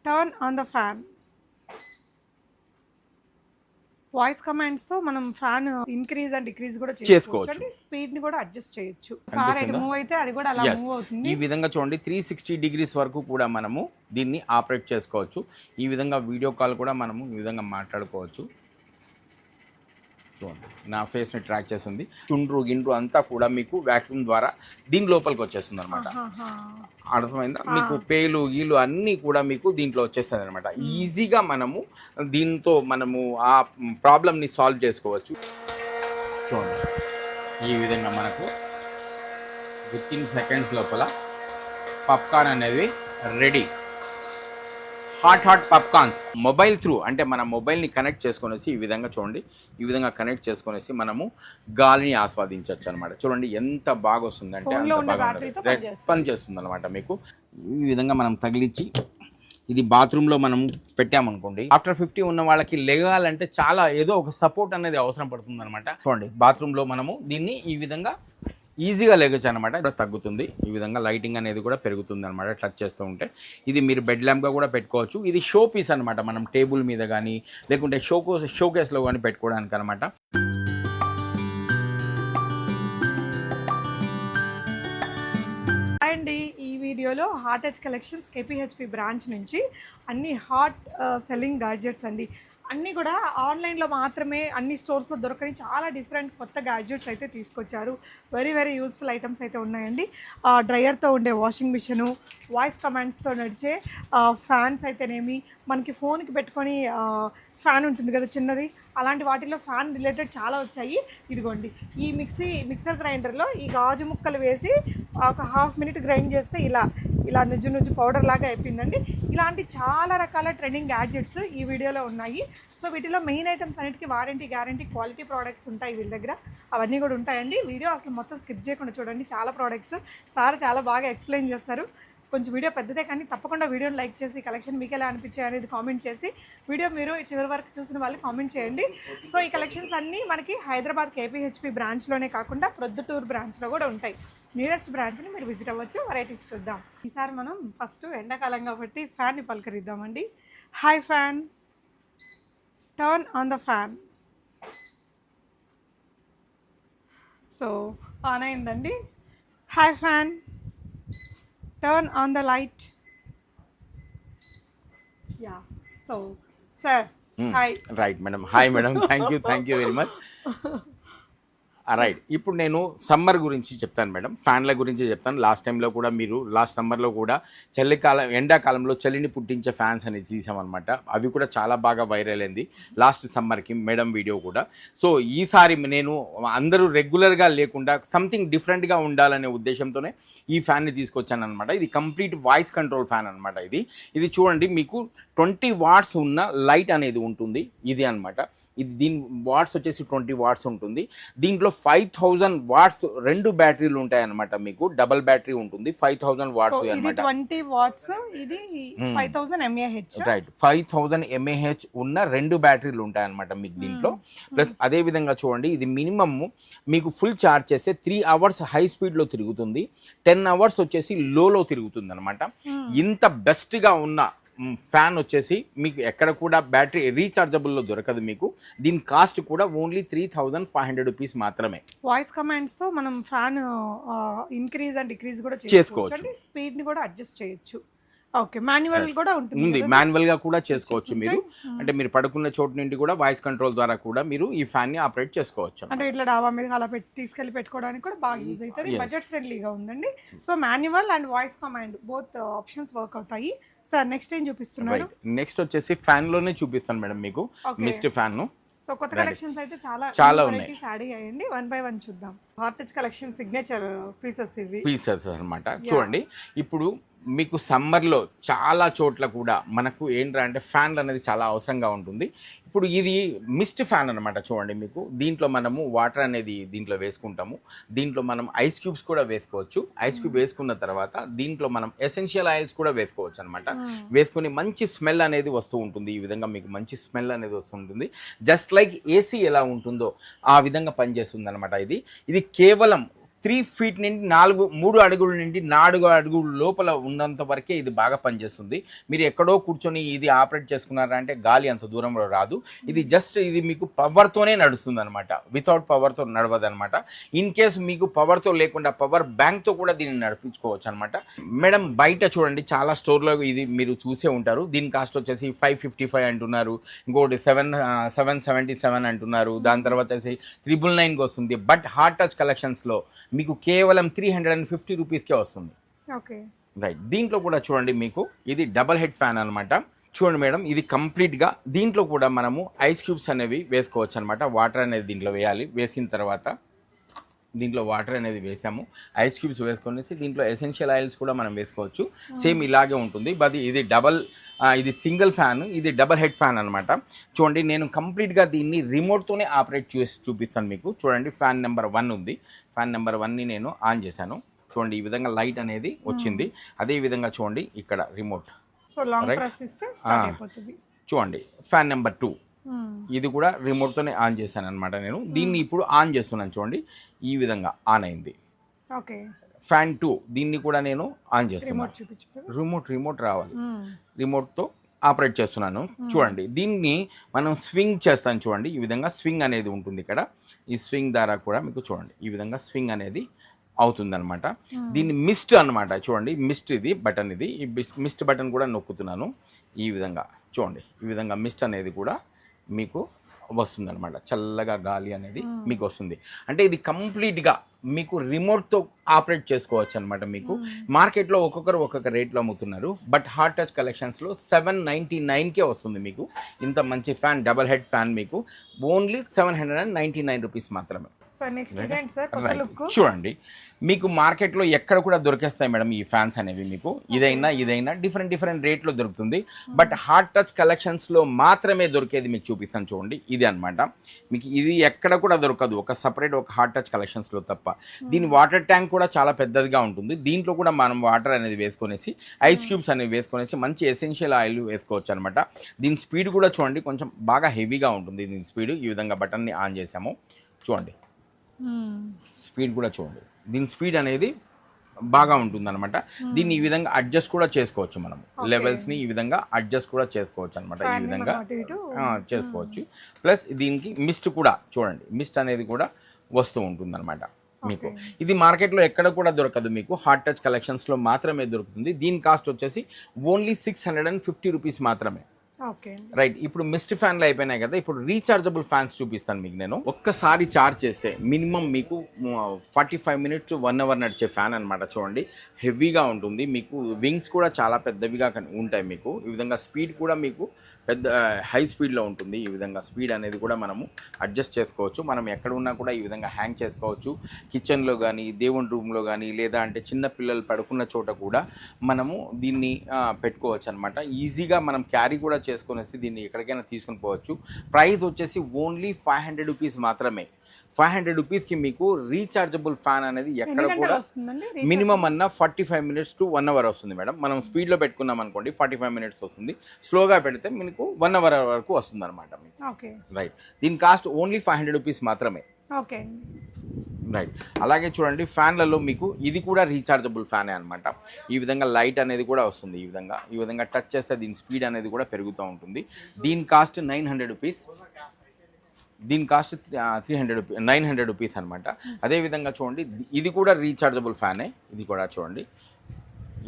Turn on the fan. Voice commands తో మనం fan increase and decrease కూడా చేసుకోవచ్చు. స్పీడ్ ని కూడా అడ్జస్ట్ చేయొచ్చు. సార్ ఎటు మూవ్ అయితే అది కూడా అలా మూవ్ అవుతుంది. ఈ విధంగా చూడండి 360 డిగ్రీస్ వరకు కూడా మనము దీన్ని ఆపరేట్ చేసుకోవచ్చు. ఈ విధంగా వీడియో కాల్ కూడా మనము ఈ విధంగా మాట్లాడుకోవచ్చు. నా ఫేస్ని ట్రాక్ చేస్తుంది. చుండ్రు గిండ్రు అంతా కూడా మీకు వ్యాక్యూమ్ ద్వారా దీని లోపలికి వచ్చేస్తుంది అనమాట. అర్థమైందా? మీకు పేలు గీలు అన్నీ కూడా మీకు దీంట్లో వచ్చేస్తుంది అనమాట. ఈజీగా మనము దీంతో మనము ఆ ప్రాబ్లమ్ని సాల్వ్ చేసుకోవచ్చు. చూడండి ఈ విధంగా మనకు వితిన్ సెకండ్స్ లోపల పాప్కార్న్ అనేది ready. Hot popcorn mobile through అంటే మన మొబైల్ని కనెక్ట్ చేసుకునేసి ఈ విధంగా చూడండి, ఈ విధంగా కనెక్ట్ చేసుకునేసి మనము గాలిని ఆస్వాదించవచ్చు అనమాట. చూడండి ఎంత బాగా వస్తుంది అంటే అంత బాగా పనిచేస్తుంది అనమాట. మీకు ఈ విధంగా మనం తగిలించి ఇది బాత్రూంలో మనం పెట్టామనుకోండి, ఆఫ్టర్ 50 ఉన్న వాళ్ళకి లెగాలంటే చాలా ఏదో ఒక సపోర్ట్ అనేది అవసరం పడుతుంది అనమాట. చూడండి బాత్రూంలో మనము దీన్ని ఈ విధంగా ఈజీగా లేగచ్చు అనమాట. తగ్గుతుంది. ఈ విధంగా లైటింగ్ అనేది కూడా పెరుగుతుంది అనమాట టచ్ చేస్తూ ఉంటే. ఇది మీరు బెడ్ ల్యాంప్గా కూడా పెట్టుకోవచ్చు. ఇది షో పీస్ అనమాట. మనం టేబుల్ మీద కానీ లేకుంటే షోకేస్లో కానీ పెట్టుకోవడానికి అనమాట. అండి ఈ వీడియోలో heart touch collections KPHB branch నుంచి అన్ని హాట్ సెల్లింగ్ గ్యాడ్జెట్స్ అండి. అన్నీ కూడా ఆన్లైన్లో మాత్రమే అన్ని స్టోర్స్లో దొరకని చాలా డిఫరెంట్ కొత్త గ్యాడ్జెట్స్ అయితే తీసుకొచ్చారు. వెరీ యూస్ఫుల్ ఐటమ్స్ అయితే ఉన్నాయండి. డ్రయర్తో ఉండే వాషింగ్ మిషను, వాయిస్ కమాండ్స్తో నడిచే ఫ్యాన్స్ అయితేనేమి, మనకి ఫోన్కి పెట్టుకొని ఫ్యాన్ ఉంటుంది కదా చిన్నది, అలాంటి వాటిలో ఫ్యాన్ రిలేటెడ్ చాలా వచ్చాయి. ఇదిగోండి ఈ మిక్సర్ గ్రైండర్లో ఈ గాజు ముక్కలు వేసి ఒక హాఫ్ మినిట్ గ్రైండ్ చేస్తే ఇలా నుజ్జు పౌడర్ లాగా అయిపోయిందండి. ఇలాంటి చాలా రకాల ట్రెండింగ్ గ్యాడ్జెట్స్ ఈ వీడియోలో ఉన్నాయి. సో వీటిలో మెయిన్ ఐటమ్స్ అన్నిటికీ వారంటీ, గ్యారంటీ, క్వాలిటీ ప్రోడక్ట్స్ ఉంటాయి వీళ్ళ దగ్గర. అవన్నీ కూడా ఉంటాయండి. వీడియో అసలు మొత్తం స్కిప్ చేయకుండా చూడండి. చాలా ప్రోడక్ట్స్ సార్ చాలా బాగా ఎక్స్ప్లెయిన్ చేస్తారు. కొంచెం వీడియో పెద్దదే కానీ తప్పకుండా వీడియోని లైక్ చేసి కలెక్షన్ మీకు ఎలా అనిపించాయి అనేది కామెంట్ చేసి వీడియో మీరు చివరి వరకు చూసిన వాళ్ళు కామెంట్ చేయండి. సో ఈ కలెక్షన్స్ అన్నీ మనకి హైదరాబాద్ KPHB బ్రాంచ్లోనే కాకుండా ప్రొద్దుటూరు బ్రాంచ్లో కూడా ఉంటాయి. నియరెస్ట్ బ్రాంచ్ని మీరు విజిట్ అవ్వచ్చు. వెరైటీస్ చూద్దాం. ఈసారి మనం ఫస్ట్ ఎండాకాలం కాబట్టి ఫ్యాన్ని పలకరిద్దామండి. Hi fan, turn on the fan. So on అయిందండి. Hi fan, turn on the light. Yeah, so sir, hi. Right madam, hi madam. Thank you very much. Right, ఇప్పుడు నేను సమ్మర్ గురించి చెప్తాను మేడం. ఫ్యాన్ల గురించి చెప్తాను. లాస్ట్ టైంలో కూడా మీరు లాస్ట్ సమ్మర్లో కూడా ఎండాకాలంలో చలిని పుట్టించే ఫ్యాన్స్ అనేది తీసామన్నమాట. అవి కూడా చాలా బాగా వైరల్ అయింది లాస్ట్ సమ్మర్కి మేడం వీడియో కూడా. సో ఈసారి నేను అందరూ రెగ్యులర్గా లేకుండా సంథింగ్ డిఫరెంట్గా ఉండాలనే ఉద్దేశంతోనే ఈ ఫ్యాన్ని తీసుకొచ్చాను అనమాట. ఇది కంప్లీట్ వాయిస్ కంట్రోల్ ఫ్యాన్ అనమాట. ఇది చూడండి, మీకు 20 వాట్స్ ఉన్న లైట్ అనేది ఉంటుంది. ఇది అనమాట. దీని వాట్స్ వచ్చేసి 20 వాట్స్ ఉంటుంది. దీంట్లో 5000 వాట్స్ 2 బ్యాటరీలు ఉంటాయి అన్నమాట. మీకు డబుల్ బ్యాటరీ ఉంటుంది. 5000 వాట్స్ అన్నమాట. 20 వాట్స్, ఇది 5000 mAh. రైట్, 5000 mAh ఉన్న 2 బ్యాటరీలు ఉంటాయి అన్నమాట మీకు దీంట్లో. ప్లస్ అదే విధంగా చూడండి, ఇది మినిమమ్ మీకు ఫుల్ ఛార్జ్ చేస్తే 3 అవర్స్ హై స్పీడ్లో తిరుగుతుంది, 10 అవర్స్ వచ్చేసి లోలో తిరుగుతుంది అనమాట. ఇంత బెస్ట్గా ఉన్న ఫ్యాన్ వచ్చేసి మీకు ఎక్కడ కూడా బ్యాటరీ రీఛార్జబుల్లో దొరకదు. మీకు దీని కాస్ట్ కూడా ఓన్లీ 3500 రూపీస్ మాత్రమే. వాయిస్ కమాండ్స్తో మనం ఫ్యాన్ ఇంక్రీజ్ అండ్ డిక్రీజ్ కూడా చేసుకోవచ్చు. స్పీడ్ని కూడా అడ్జస్ట్ చేయొచ్చు. ఓకే, మాన్యువల్ కూడా ఉంటుంది. మాన్యువల్గా కూడా చేసుకోవచ్చు మీరు. అంటే మీరు పడుకున్న చోటు నుండి కూడా వాయిస్ కంట్రోల్ ద్వారా కూడా మీరు ఈ ఫ్యాన్ని ఆపరేట్ చేసుకోవచ్చు. అంటే ఇట్లా డాబా మీద అలా తీసుకెళ్ళి పెట్టుకోవడానికి కూడా బాగా యూజ్ అవుతుంది. బడ్జెట్ ఫ్రెండ్లీగా ఉందండి. So manual and voice command both options work అవుతాయి. సార్ నెక్స్ట్ ఏం చూపిస్తున్నారు? నెక్స్ట్ వచ్చేసి ఫ్యాన్ లోనే చూపిస్తాను మేడం మీకు మిస్ట్ ఫ్యాన్ ను. సో కొత్త కలెక్షన్స్ అయితే చాలా ఉన్నాయి. యాడ్ అయ్యండి, 1 by 1 చూద్దాం. Heart touch collection signature pieces అన్నమాట. చూడండి, ఇప్పుడు మీకు సమ్మర్లో చాలా చోట్ల కూడా మనకు ఏంటంటే ఫ్యాన్లు అనేది చాలా అవసరంగా ఉంటుంది. ఇప్పుడు ఇది మిస్ట్ ఫ్యాన్ అనమాట. చూడండి, మీకు దీంట్లో మనము వాటర్ అనేది దీంట్లో వేసుకుంటాము. దీంట్లో మనం ఐస్ క్యూబ్స్ కూడా వేసుకోవచ్చు. ఐస్ క్యూబ్ వేసుకున్న తర్వాత దీంట్లో మనం ఎసెన్షియల్ ఆయిల్స్ కూడా వేసుకోవచ్చు అనమాట. వేసుకుని మంచి స్మెల్ అనేది వస్తూ ఉంటుంది. ఈ విధంగా మీకు మంచి స్మెల్ అనేది వస్తుంటుంది. జస్ట్ లైక్ ఏసీ ఎలా ఉంటుందో ఆ విధంగా పనిచేస్తుంది అనమాట. ఇది కేవలం 3 feet నుండి 3 అడుగుల నుండి 4 అడుగుల లోపల ఉన్నంత వరకే ఇది బాగా పనిచేస్తుంది. మీరు ఎక్కడో కూర్చొని ఇది ఆపరేట్ చేసుకున్నారంటే గాలి అంత దూరంలో రాదు. ఇది జస్ట్ ఇది మీకు పవర్తోనే నడుస్తుంది అనమాట, వితౌట్ పవర్తో నడవదు అనమాట. ఇన్ కేస్ మీకు పవర్తో లేకుండా పవర్ బ్యాంక్తో కూడా దీన్ని నడిపించుకోవచ్చు అనమాట. మేడం బయట చూడండి చాలా స్టోర్లో ఇది మీరు చూసే ఉంటారు. దీని కాస్ట్ వచ్చేసి 555 అంటున్నారు, ఇంకోటి 777 అంటున్నారు, దాని తర్వాత వచ్చేసి 999 వస్తుంది. బట్ హార్ట్ టచ్ కలెక్షన్స్లో మీకు కేవలం 350 రూపీస్కే వస్తుంది. Okay right. దీంట్లో కూడా చూడండి మీకు ఇది డబల్ హెడ్ ఫ్యాన్ అనమాట. చూడండి మేడం, ఇది కంప్లీట్గా దీంట్లో కూడా మనము ఐస్ క్యూబ్స్ అనేవి వేసుకోవచ్చు అనమాట. వాటర్ అనేది దీంట్లో వేయాలి. వేసిన తర్వాత దీంట్లో వాటర్ అనేది వేసాము, ఐస్ క్యూబ్స్ వేసుకొనేసి దీంట్లో ఎసెన్షియల్ ఆయిల్స్ కూడా మనం వేసుకోవచ్చు. సేమ్ ఇలాగే ఉంటుంది. బట్ ఇది సింగిల్ ఫ్యాన్, ఇది డబల్ హెడ్ ఫ్యాన్ అనమాట. చూడండి నేను కంప్లీట్గా దీన్ని రిమోట్తోనే ఆపరేట్ చేసి చూపిస్తాను మీకు. చూడండి ఫ్యాన్ నెంబర్ 1 ఉంది. ఫ్యాన్ నెంబర్ 1ని నేను ఆన్ చేశాను. చూడండి ఈ విధంగా లైట్ అనేది వచ్చింది. అదే విధంగా చూడండి ఇక్కడ రిమోట్, చూడండి ఫ్యాన్ నెంబర్ 2 ఇది కూడా రిమోట్తోనే ఆన్ చేశాను అనమాట. నేను దీన్ని ఇప్పుడు ఆన్ చేస్తున్నాను. చూడండి ఈ విధంగా ఆన్ అయింది. ఓకే ఫ్యాన్ 2 దీన్ని కూడా నేను ఆన్ చేస్తున్నాను. రిమోట్ రావాలి, రిమోట్తో ఆపరేట్ చేస్తున్నాను. చూడండి దీన్ని మనం స్వింగ్ చేస్తాను. చూడండి ఈ విధంగా స్వింగ్ అనేది ఉంటుంది ఇక్కడ. ఈ స్వింగ్ ద్వారా కూడా మీకు చూడండి ఈ విధంగా స్వింగ్ అనేది అవుతుందన్నమాట. దీన్ని మిస్ట్ అనమాట. చూడండి మిస్ట్ ఇది బటన్, ఇది ఈ మిస్ట్ బటన్ కూడా నొక్కుతున్నాను. ఈ విధంగా చూడండి ఈ విధంగా మిస్ట్ అనేది కూడా మీకు వస్తుందన్నమాట. చల్లగా గాలి అనేది మీకు వస్తుంది. అంటే ఇది కంప్లీట్గా మీకు రిమోట్తో ఆపరేట్ చేసుకోవచ్చు అనమాట. మీకు మార్కెట్లో ఒక్కొక్క రేట్లో అమ్ముతున్నారు. బట్ హార్ట్ టచ్ కలెక్షన్స్లో 799కే వస్తుంది మీకు ఇంత మంచి ఫ్యాన్. డబల్ హెడ్ ఫ్యాన్ మీకు ఓన్లీ 799 రూపీస్ మాత్రమే. చూడండి మీకు మార్కెట్లో ఎక్కడ కూడా దొరికేస్తాయి మేడం ఈ ఫ్యాన్స్ అనేవి. మీకు ఇదైనా డిఫరెంట్ రేట్లో దొరుకుతుంది. బట్ హార్ట్ టచ్ కలెక్షన్స్లో మాత్రమే దొరికేది మీకు చూపిస్తాను. చూడండి ఇది అనమాట. మీకు ఇది ఎక్కడ కూడా దొరకదు, ఒక సపరేట్ ఒక హార్ట్ టచ్ కలెక్షన్స్లో తప్ప. దీని వాటర్ ట్యాంక్ కూడా చాలా పెద్దదిగా ఉంటుంది. దీంట్లో కూడా మనం వాటర్ అనేది వేసుకొనేసి ఐస్ క్యూబ్స్ అనేవి వేసుకొనేసి మంచి ఎసెన్షియల్ ఆయిల్ వేసుకోవచ్చు అనమాట. దీని స్పీడ్ కూడా చూడండి కొంచెం బాగా హెవీగా ఉంటుంది దీని స్పీడ్. ఈ విధంగా బటన్ని ఆన్ చేసాము. చూడండి స్పీడ్ కూడా చూడండి, దీని స్పీడ్ అనేది బాగా ఉంటుంది అనమాట. దీన్ని ఈ విధంగా అడ్జస్ట్ కూడా చేసుకోవచ్చు. మనం లెవెల్స్ని ఈ విధంగా అడ్జస్ట్ కూడా చేసుకోవచ్చు అనమాట. ఈ విధంగా చేసుకోవచ్చు. ప్లస్ దీనికి మిస్ట్ కూడా చూడండి, మిస్ట్ అనేది కూడా వస్తూ ఉంటుంది అనమాట మీకు. ఇది మార్కెట్లో ఎక్కడ కూడా దొరకదు, మీకు హార్ట్ టచ్ కలెక్షన్స్లో మాత్రమే దొరుకుతుంది. దీని కాస్ట్ వచ్చేసి ఓన్లీ 650 రూపీస్ మాత్రమే. రైట్. ఇప్పుడు మిస్ట్ ఫ్యాన్లు అయిపోయినాయి కదా, ఇప్పుడు రీఛార్జబుల్ ఫ్యాన్స్ చూపిస్తాను మీకు. నేను ఒక్కసారి ఛార్జ్ చేస్తే మినిమం మీకు 45 minutes to 1 hour నడిచే ఫ్యాన్ అనమాట. చూడండి హెవీగా ఉంటుంది. మీకు వింగ్స్ కూడా చాలా పెద్దవిగా ఉంటాయి. మీకు ఈ విధంగా స్పీడ్ కూడా మీకు పెద్ద హై స్పీడ్లో ఉంటుంది. ఈ విధంగా స్పీడ్ అనేది కూడా మనము అడ్జస్ట్ చేసుకోవచ్చు. మనం ఎక్కడ ఉన్నా కూడా ఈ విధంగా హ్యాంగ్ చేసుకోవచ్చు. కిచెన్లో కానీ, దేవుని రూమ్లో కానీ, లేదా అంటే చిన్న పిల్లలు పడుకున్న చోట కూడా మనము దీన్ని పెట్టుకోవచ్చు అనమాట. ఈజీగా మనం క్యారీ కూడా చేసుకునేసి దీన్ని ఎక్కడికైనా తీసుకుని పోవచ్చు. ప్రైస్ వచ్చేసి ఓన్లీ 500 రూపీస్ మాత్రమే. 500 రూపీస్కి మీకు రీఛార్జబుల్ ఫ్యాన్ అనేది ఎక్కడ కూడా మినిమం అన్న 45 minutes to 1 hour వస్తుంది మేడం. మనం స్పీడ్లో పెట్టుకున్నాం అనుకోండి 45 minutes వస్తుంది. స్లోగా పెడితే మీకు 1 hour వరకు వస్తుంది అనమాట మీకు. రైట్. దీని కాస్ట్ ఓన్లీ 500 రూపీస్ మాత్రమే. రైట్. అలాగే చూడండి ఫ్యాన్లలో మీకు ఇది కూడా రీఛార్జబుల్ ఫ్యానే అనమాట. ఈ విధంగా లైట్ అనేది కూడా వస్తుంది. ఈ విధంగా టచ్ చేస్తే దీని స్పీడ్ అనేది కూడా పెరుగుతూ ఉంటుంది. దీని కాస్ట్ 900 రూపీస్. దీని కాస్ట్ 900 రూపీస్ అనమాట. అదేవిధంగా చూడండి ఇది కూడా రీఛార్జబుల్ ఫ్యానే. ఇది కూడా చూడండి,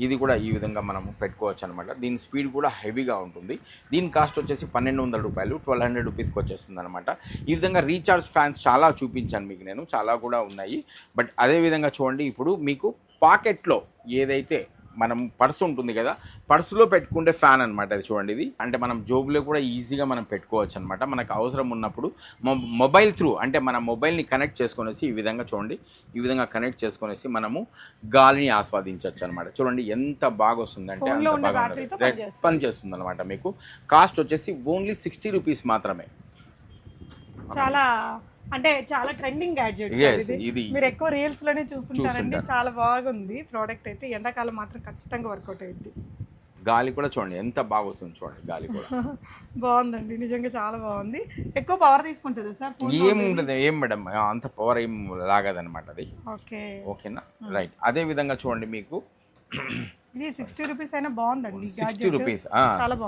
ఇది కూడా ఈ విధంగా మనము పెట్టుకోవచ్చు అనమాట. దీని స్పీడ్ కూడా హెవీగా ఉంటుంది. దీని కాస్ట్ వచ్చేసి 1200 రూపాయలు, 1200 రూపీస్కి వచ్చేస్తుంది అనమాట. ఈ విధంగా రీఛార్జ్ ఫ్యాన్స్ చాలా చూపించాను మీకు నేను, చాలా కూడా ఉన్నాయి. బట్ అదేవిధంగా చూడండి ఇప్పుడు మీకు పాకెట్లో ఏదైతే మనం పర్సు ఉంటుంది కదా, పర్సులో పెట్టుకుంటే ఫ్యాన్ అనమాట. అది చూడండి, ఇది అంటే మనం జోబులో కూడా ఈజీగా మనం పెట్టుకోవచ్చు అనమాట. మనకు అవసరం ఉన్నప్పుడు మొబైల్ త్రూ అంటే మన మొబైల్ని కనెక్ట్ చేసుకొనేసి ఈ విధంగా చూడండి, ఈ విధంగా కనెక్ట్ చేసుకొనేసి మనము గాలిని ఆస్వాదించవచ్చు అనమాట. చూడండి ఎంత బాగా వస్తుంది అంటే అంత బాగా పనిచేస్తుంది అనమాట. మీకు కాస్ట్ వచ్చేసి ఓన్లీ 60 రూపీస్ మాత్రమే. అంటే చాలా ట్రెండింగ్ గ్యాడ్జెట్ ఇది. మీరు ఎక్కువ రీల్స్ లోనే చూస్తుంటారండి. చాలా బాగుంది ప్రోడక్ట్ అయితే. ఎండాకాలం మాత్రం ఖచ్చితంగా వర్కౌట్ అయ్యింది. గాలి కూడా చూడండి ఎంత బాగా వస్తుంది, చూడండి గాలి కూడా బాగుందండి, నిజంగా చాలా బాగుంది. ఎక్కువ పవర్ తీసుకుంటుంది సార్? ఏముండదు ఏం మేడం, అంత పవర్ ఏం లాగదనమాట అది. ఓకే, ఓకేనా, రైట్. అదే విధంగా చూడండి మీకు ఇది 60 రూపీస్ అయినా బాగుందండి. 60 రూపీస్,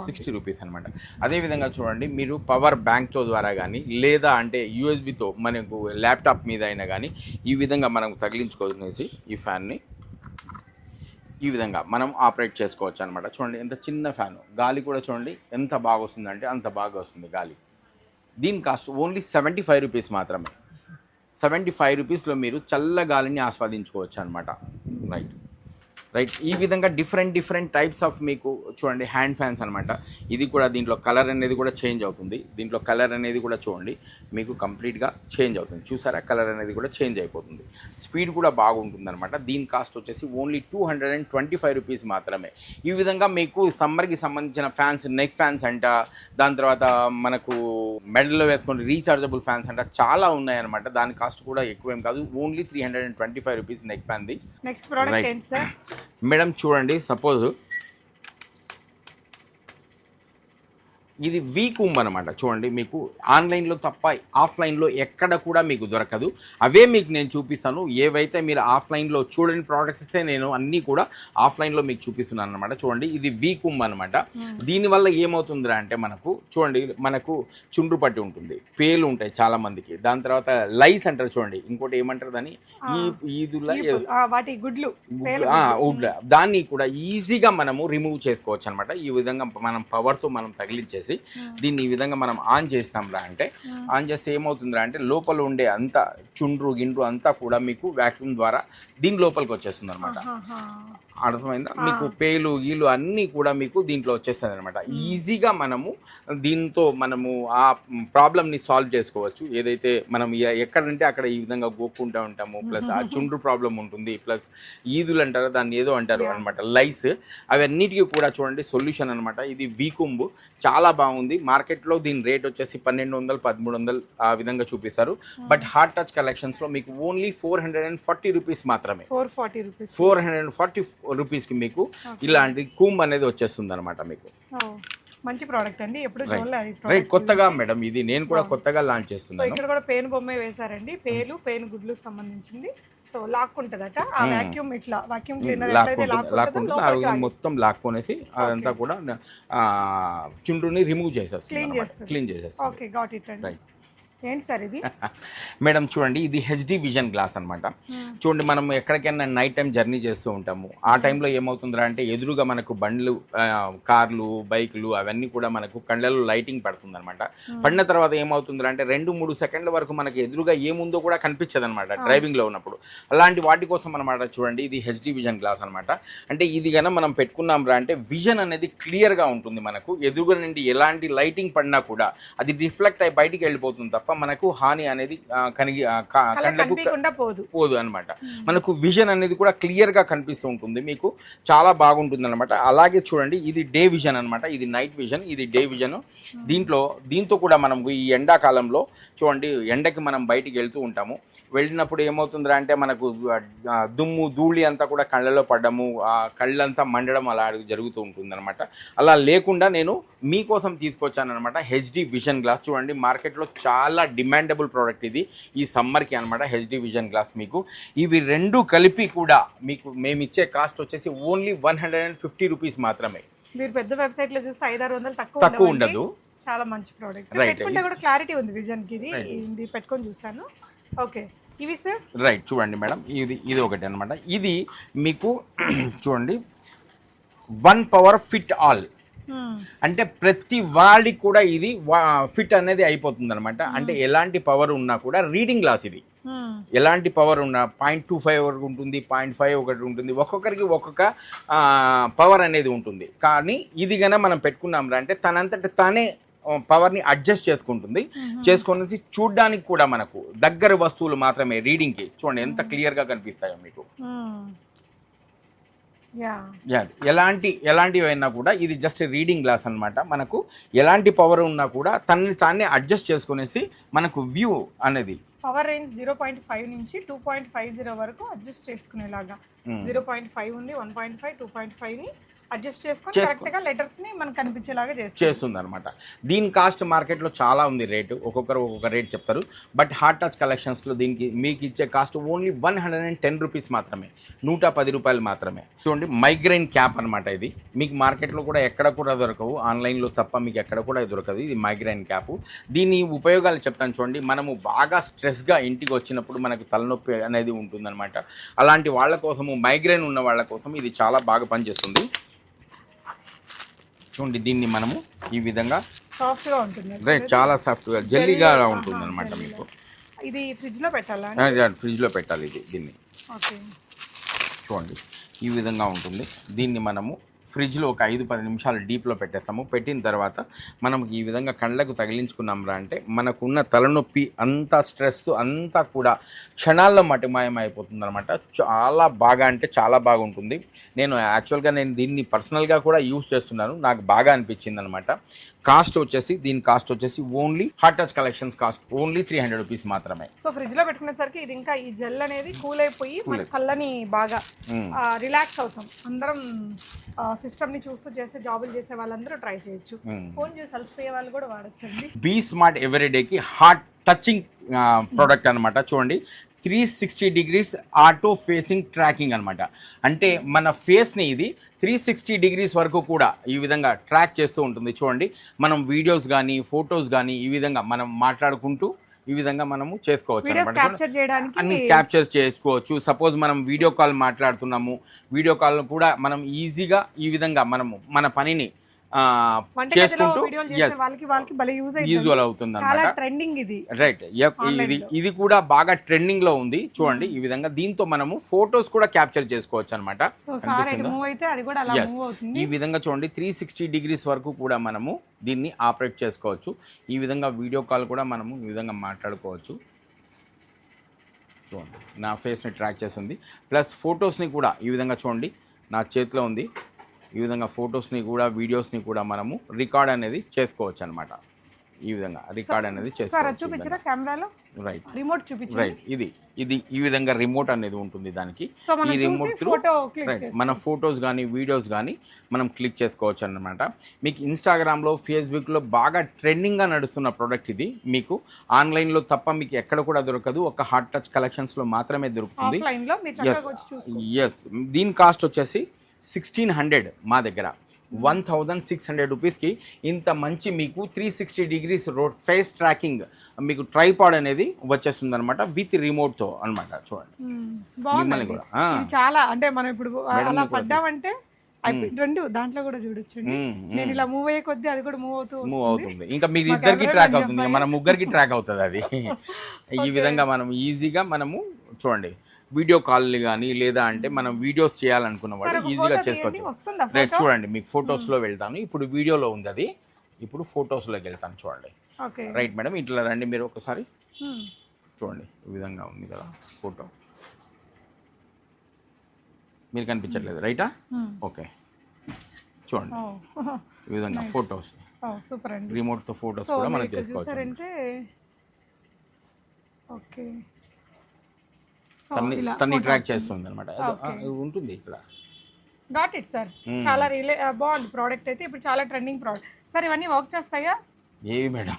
60 రూపీస్ అనమాట. అదేవిధంగా చూడండి మీరు పవర్ బ్యాంక్తో ద్వారా కానీ లేదా అంటే యూఎస్బితో మనకు ల్యాప్టాప్ మీద అయినా కానీ ఈ విధంగా మనం తగిలించుకొనేసి ఈ ఫ్యాన్ని ఈ విధంగా మనం ఆపరేట్ చేసుకోవచ్చు అనమాట. చూడండి ఎంత చిన్న ఫ్యాను, గాలి కూడా చూడండి ఎంత బాగా వస్తుందంటే అంత బాగా వస్తుంది గాలి. దీని కాస్ట్ ఓన్లీ 75 రూపీస్ మాత్రమే. 75 రూపీస్లో మీరు చల్ల గాలిని ఆస్వాదించుకోవచ్చు అనమాట. రైట్. ఈ విధంగా డిఫరెంట్ టైప్స్ ఆఫ్ మీకు చూడండి హ్యాండ్ ఫ్యాన్స్ అనమాట. ఇది కూడా దీంట్లో కలర్ అనేది కూడా చేంజ్ అవుతుంది. దీంట్లో కలర్ అనేది కూడా చూడండి మీకు కంప్లీట్గా చేంజ్ అవుతుంది. చూసారా, కలర్ అనేది కూడా చేంజ్ అయిపోతుంది. స్పీడ్ కూడా బాగుంటుంది అనమాట. దీని కాస్ట్ వచ్చేసి ఓన్లీ 225 రూపీస్ మాత్రమే. ఈ విధంగా మీకు సమ్మర్కి సంబంధించిన ఫ్యాన్స్, నెక్ ఫ్యాన్స్ అంట, దాని తర్వాత మనకు మెడల్లో వేసుకొని రీచార్జబుల్ ఫ్యాన్స్ అంట చాలా ఉన్నాయన్నమాట. దాని కాస్ట్ కూడా ఎక్కువేం కాదు, ఓన్లీ 325 రూపీస్ నెక్ ఫ్యాన్ది. నెక్స్ట్ ప్రోడక్ట్ ఏంటి సార్? మేడం చూడండి, సపోజ్ ఇది వీకుంబ్ అనమాట. చూడండి మీకు ఆన్లైన్లో తప్ప ఆఫ్లైన్లో ఎక్కడ కూడా మీకు దొరకదు. అవే మీకు నేను చూపిస్తాను. ఏవైతే మీరు ఆఫ్లైన్లో చూడని ప్రోడక్ట్సే నేను అన్నీ కూడా ఆఫ్లైన్లో మీకు చూపిస్తున్నాను అనమాట. చూడండి ఇది వీకుంబ్ అనమాట. దీనివల్ల ఏమవుతుందిరా అంటే మనకు చూడండి, మనకు చుండ్రు పట్టి ఉంటుంది, పేలు ఉంటాయి చాలా మందికి. దాని తర్వాత లైస్ అంటారు చూడండి, ఇంకోటి ఏమంటారు దాన్ని, గుడ్లు, దాన్ని కూడా ఈజీగా మనము రిమూవ్ చేసుకోవచ్చు అనమాట. ఈ విధంగా మనం పవర్తో మనం తగిలించేసి దీన్ని ఈ విధంగా మనం ఆన్ చేస్తాంరా అంటే, ఆన్ చేస్తే ఏమవుతుందిరా అంటే లోపల ఉండే అంతా చుండ్రు గిండ్రు అంతా కూడా మీకు వ్యాక్యూమ్ ద్వారా దీని లోపలికి వచ్చేస్తుంది అనమాట. అర్థమైందా మీకు? పేలు గీలు అన్నీ కూడా మీకు దీంట్లో వచ్చేస్తుంది అనమాట. ఈజీగా మనము దీంతో మనము ఆ ప్రాబ్లమ్ని సాల్వ్ చేసుకోవచ్చు. ఏదైతే మనం ఎక్కడంటే అక్కడ ఈ విధంగా గోక్కుంటూ ఉంటాము, ప్లస్ ఆ చుండ్రు ప్రాబ్లం ఉంటుంది, ప్లస్ ఈదులు అంటారు దాన్ని ఏదో అంటారు అనమాట, లైస్, అవన్నిటికీ కూడా చూడండి సొల్యూషన్ అనమాట. ఇది వీకుంబ్ చాలా బాగుంది. మార్కెట్లో దీని రేట్ వచ్చేసి 1200, 1300 ఆ విధంగా చూపిస్తారు. బట్ హార్ట్ టచ్ కలెక్షన్స్లో మీకు ఓన్లీ 440 రూపీస్ మాత్రమే. 440 రూపీస్కి మీకు ఇలాంటి కూంబ్ అనేది వచ్చేస్తుంది అనమాట మీకు. మంచి ప్రోడక్ట్ అండి, ఎప్పుడు రైట్. కొత్తగా మేడం ఇది నేను కూడా కొత్తగా లాంచ్ చేస్తున్నాను. ఇక్కడ కూడా పేను బొమ్మ వేశారండి, పేను గుడ్లు సంబంధించింది. సో లాక్కుంటదట ఆ వాక్యూమ్, ఇట్లా వాక్యూమ్ క్లీనర్ లాక్కుంటుంది, మొత్తం లాక్కొనేసి అదంతా కూడా చుండ్రుని రిమూవ్ చేసేస్తుంది, క్లీన్ చేసేస్తుంది. ఓకే, గాట్ ఇట్ అండి. రైట్. ఏంటి సార్ ఇది? మేడం చూడండి ఇది హెచ్డి విజన్ గ్లాస్ అనమాట. చూడండి మనం ఎక్కడికైనా నైట్ టైం జర్నీ చేస్తూ ఉంటాము. ఆ టైంలో ఏమవుతుందిరా అంటే ఎదురుగా మనకు బండ్లు, కార్లు, బైకులు అవన్నీ కూడా మనకు కళ్ళలో లైటింగ్ పడుతుంది అనమాట. పడిన తర్వాత ఏమవుతుందిరా అంటే 2-3 సెకండ్ల వరకు మనకి ఎదురుగా ఏముందో కూడా కనిపించదు అనమాట డ్రైవింగ్లో ఉన్నప్పుడు. అలాంటి వాటి కోసం అనమాట చూడండి ఇది హెచ్డి విజన్ గ్లాస్ అనమాట. అంటే ఇది కన్నా మనం పెట్టుకున్నాం రా అంటే విజన్ అనేది క్లియర్గా ఉంటుంది. మనకు ఎదురుగా నుండి ఎలాంటి లైటింగ్ పడినా కూడా అది రిఫ్లెక్ట్ అయి బయటికి వెళ్ళిపోతుంది తప్ప మనకు హాని అనేది కళ్ళకు పోదు అనమాట. మనకు విజన్ అనేది కూడా క్లియర్ గా కనిపిస్తూ ఉంటుంది, మీకు చాలా బాగుంటుంది అనమాట. అలాగే చూడండి ఇది డే విజన్ అనమాట, ఇది నైట్ విజన్, ఇది డే విజన్. దీంతో కూడా మనం ఈ ఎండాకాలంలో చూడండి ఎండకి మనం బయటికి వెళ్తూ ఉంటాము. వెళ్ళినప్పుడు ఏమవుతుందిరా అంటే మనకు దుమ్ము ధూళి అంతా కూడా కళ్ళలో పడ్డము, కళ్ళంతా మండడం అలా జరుగుతూ ఉంటుంది అనమాట. అలా లేకుండా నేను మీకోసం తీసుకొచ్చాను అనమాట హెచ్డి విజన్ గ్లాస్. చూడండి మార్కెట్లో చాలా డిమాండబుల్ ప్రోడక్ట్ ఇది ఈ సమ్మర్కి అనమాట. హెచ్డి విజన్ గ్లాస్ మీకు ఇవి రెండు కలిపి కూడా మీకు మేము ఇచ్చే కాస్ట్ వచ్చేసి ఓన్లీ 150 రూపీస్ మాత్రమే. మీరు పెద్ద వెబ్సైట్లో చూస్తే 500-600 తక్కువ ఉండదు. చాలా మంచి ప్రోడక్ట్, పెట్టుకుంటే కూడా క్లారిటీ ఉంది విజన్కి. ఇది పెట్టుకొని చూసాను. ఓకే, ఇవి సార్? రైట్, చూడండి మేడం ఇది ఒకటి అనమాట. ఇది మీకు చూడండి 1 పవర్ ఫిట్ ఆల్ అంటే ప్రతి వాడికి కూడా ఇది ఫిట్ అనేది అయిపోతుంది అనమాట. అంటే ఎలాంటి పవర్ ఉన్నా కూడా రీడింగ్ గ్లాస్ ఇది. ఎలాంటి పవర్ ఉన్నా 0.25 వరకు ఉంటుంది, 0.5 ఒకటి ఉంటుంది, ఒక్కొక్కరికి ఒక్కొక్క పవర్ అనేది ఉంటుంది. కానీ ఇది కన్నా మనం పెట్టుకున్నాం రా అంటే తనంతట తానే పవర్ని అడ్జస్ట్ చేసుకుంటుంది. చేసుకునేసి చూడ్డానికి కూడా మనకు దగ్గర వస్తువులు మాత్రమే రీడింగ్కి చూడండి ఎంత క్లియర్గా కనిపిస్తాయో మీకు. ఎలాంటివి అయినా కూడా ఇది జస్ట్ రీడింగ్ గ్లాస్ అనమాట. మనకు ఎలాంటి పవర్ ఉన్నా కూడా తానే అడ్జస్ట్ చేసుకునేసి మనకు వ్యూ అనేది పవర్ రేంజ్ 0.5 నుంచి 2.50 వరకు అడ్జస్ట్ చేసుకునేలాగా. 0.5 ఉంది, 1.5, 2.5ని అడ్జస్ట్ చేసుకొని కరెక్ట్గా లెటర్స్ని మనకు కనిపించేలాగా చేస్తుంది అనమాట. దీని కాస్ట్ మార్కెట్లో చాలా ఉంది రేటు, ఒక్కొక్కరు ఒక్కొక్క రేట్ చెప్తారు. బట్ హార్ట్ టచ్ కలెక్షన్స్లో దీనికి మీకు ఇచ్చే కాస్ట్ ఓన్లీ 110 రూపీస్ మాత్రమే, 110 రూపాయలు మాత్రమే. చూడండి మైగ్రైన్ క్యాప్ అనమాట. ఇది మీకు మార్కెట్లో కూడా ఎక్కడ కూడా దొరకవు, ఆన్లైన్లో తప్ప మీకు ఎక్కడ కూడా దొరకదు. ఇది మైగ్రైన్ క్యాప్. దీని ఉపయోగాలు చెప్తాను చూడండి. మనము బాగా స్ట్రెస్గా ఇంటికి వచ్చినప్పుడు మనకు తలనొప్పి అనేది ఉంటుందన్నమాట. అలాంటి వాళ్ళ కోసము, మైగ్రైన్ ఉన్న వాళ్ళ కోసం ఇది చాలా బాగా పనిచేస్తుంది. చూడండి దీన్ని మనము ఈ విధంగా సాఫ్ట్గా ఉంటుంది, రైట్, చాలా సాఫ్ట్గా జెల్లీగా ఉంటుంది అనమాట. మీకు ఇది ఫ్రిడ్జ్లో పెట్టాలా? ఫ్రిడ్జ్లో పెట్టాలి దీన్ని. చూడండి ఈ విధంగా ఉంటుంది. దీన్ని మనము ఫ్రిడ్జ్లో ఒక 5-10 నిమిషాలు డీప్లో పెట్టేస్తాము. పెట్టిన తర్వాత మనం ఈ విధంగా కళ్ళకు తగిలించుకున్నాంరా అంటే మనకున్న తలనొప్పి అంతా, స్ట్రెస్ అంతా కూడా క్షణాల్లో మటుమాయమైపోతుంది అనమాట. చాలా బాగా అంటే చాలా బాగుంటుంది. నేను యాక్చువల్గా దీన్ని పర్సనల్గా కూడా యూజ్ చేస్తున్నాను, నాకు బాగా అనిపించింది అనమాట. దీని కాస్ట్ వచ్చేసి only heart touch collections cost only 300 rupees మాత్రమే. సో ఫ్రిడ్జ్ లో పెట్టుకునేసరికి ఇది ఇంకా ఈ జెల్ అనేది కూల్ అయిపోయి మన కళ్ళని బాగా రిలాక్స్ అవుతాం. అందరం సిస్టమ్ ని చూస్తూ చేసే జాబులు చేసే వాళ్ళందరూ ట్రై చేయొచ్చు. ఫోన్ చేసి అలసిపోయే వాళ్ళు కూడా వాడొచ్చండి. Bsmart ఎవ్రీడేకి హార్ట్ టచింగ్ ప్రోడక్ట్ అనమాట. చూడండి 360 డిగ్రీస్ ఆటో ఫేసింగ్ ట్రాకింగ్ అనమాట. అంటే మన ఫేస్ని ఇది 360 డిగ్రీస్ వరకు కూడా ఈ విధంగా ట్రాక్ చేస్తూ ఉంటుంది. చూడండి మనం వీడియోస్ కానీ ఫొటోస్ కానీ ఈ విధంగా మనం మాట్లాడుకుంటూ ఈ విధంగా మనము చేసుకోవచ్చు అనమాట. అన్ని క్యాప్చర్ చేసుకోవచ్చు. సపోజ్ మనం వీడియో కాల్ మాట్లాడుతున్నాము, వీడియో కాల్ కూడా మనం ఈజీగా ఈ విధంగా మనము మన పనిని చేసుకుంటూ యూజువల్ అవుతుంది అనమాట. రైట్, ఇది కూడా బాగా ట్రెండింగ్ లో ఉంది. చూడండి ఈ విధంగా దీంతో మనము ఫొటోస్ కూడా క్యాప్చర్ చేసుకోవచ్చు అనమాట. ఈ విధంగా చూడండి 360 డిగ్రీస్ వరకు కూడా మనము దీన్ని ఆపరేట్ చేసుకోవచ్చు. ఈ విధంగా వీడియో కాల్ కూడా మనము ఈ విధంగా మాట్లాడుకోవచ్చు. చూడండి నా ఫేస్ని ట్రాక్ చేస్తుంది. ప్లస్ ఫొటోస్ని కూడా ఈ విధంగా చూడండి నా చేతిలో ఉంది. ఈ విధంగా ఫొటోస్ని కూడా వీడియోస్ని కూడా మనము రికార్డ్ అనేది చేసుకోవచ్చు అనమాట. ఈ విధంగా రికార్డ్ అనేది చేసుకోవచ్చు. రైట్, రిమోట్ చూపించండి. రైట్, ఇది ఈ విధంగా రిమోట్ అనేది ఉంటుంది దానికి. ఈ రిమోట్ త్రూ మన ఫొటోస్ కానీ వీడియోస్ కానీ మనం క్లిక్ చేసుకోవచ్చు అన్నమాట. మీకు ఇన్స్టాగ్రామ్లో, ఫేస్బుక్లో బాగా ట్రెండింగ్గా నడుస్తున్న ప్రోడక్ట్ ఇది. మీకు ఆన్లైన్లో తప్ప మీకు ఎక్కడ కూడా దొరకదు, ఒక హార్ట్ టచ్ కలెక్షన్స్లో మాత్రమే దొరుకుతుంది. ఎస్, దీని కాస్ట్ వచ్చేసి 1600 మా దగ్గర. 1600 రూపీస్కి ఇంత మంచి మీకు 360 డిగ్రీస్ ఫేస్ ట్రాకింగ్ మీకు ట్రైపాడ్ అనేది వచ్చేస్తుంది అనమాట, విత్ రిమోట్తో అనమాట. చూడండి కూడా చాలా, అంటే మనం ఇప్పుడు అలా పడ్డామంటే రెండు దాంట్లో కూడా చూడొచ్చు. నేను ఇలా మూవ్ అయ్యే కొద్దీ అది కూడా మూవ్ అవుతుంది. ఇంకా మీరు ఇద్దరికి ట్రాక్ అవుతుంది, మన ముగ్గురికి ట్రాక్ అవుతుంది అది. ఈ విధంగా మనం ఈజీగా మనము చూడండి వీడియో కాల్ కానీ లేదా అంటే మనం వీడియోస్ చేయాలనుకున్న వాళ్ళు ఈజీగా చేసుకోవచ్చు. రైట్, చూడండి మీకు ఫొటోస్లో వెళ్తాను. ఇప్పుడు వీడియోలో ఉంది అది, ఇప్పుడు ఫొటోస్లోకి వెళ్తాను. చూడండి. రైట్ మేడం, ఇట్లా రండి మీరు ఒకసారి. చూడండి ఈ విధంగా ఉంది కదా ఫోటో, మీరు కనిపించట్లేదు రైటా? ఓకే, చూడండి ఈ విధంగా ఫొటోస్ రిమోట్తో ఫొటోస్ కూడా మనం చేసుకోవచ్చు. తన్ని ట్రాక్ చేస్తుంది అనమాట, ఉంటుంది ఇక్కడ. గాట్ ఇట్ సార్, చాలా బాగుంది ప్రోడక్ట్ అయితే. ఇప్పుడు చాలా ట్రెండింగ్ ప్రోడక్ట్ సార్. ఇవన్నీ వర్క్ చేస్తాయా? ఏవి మేడం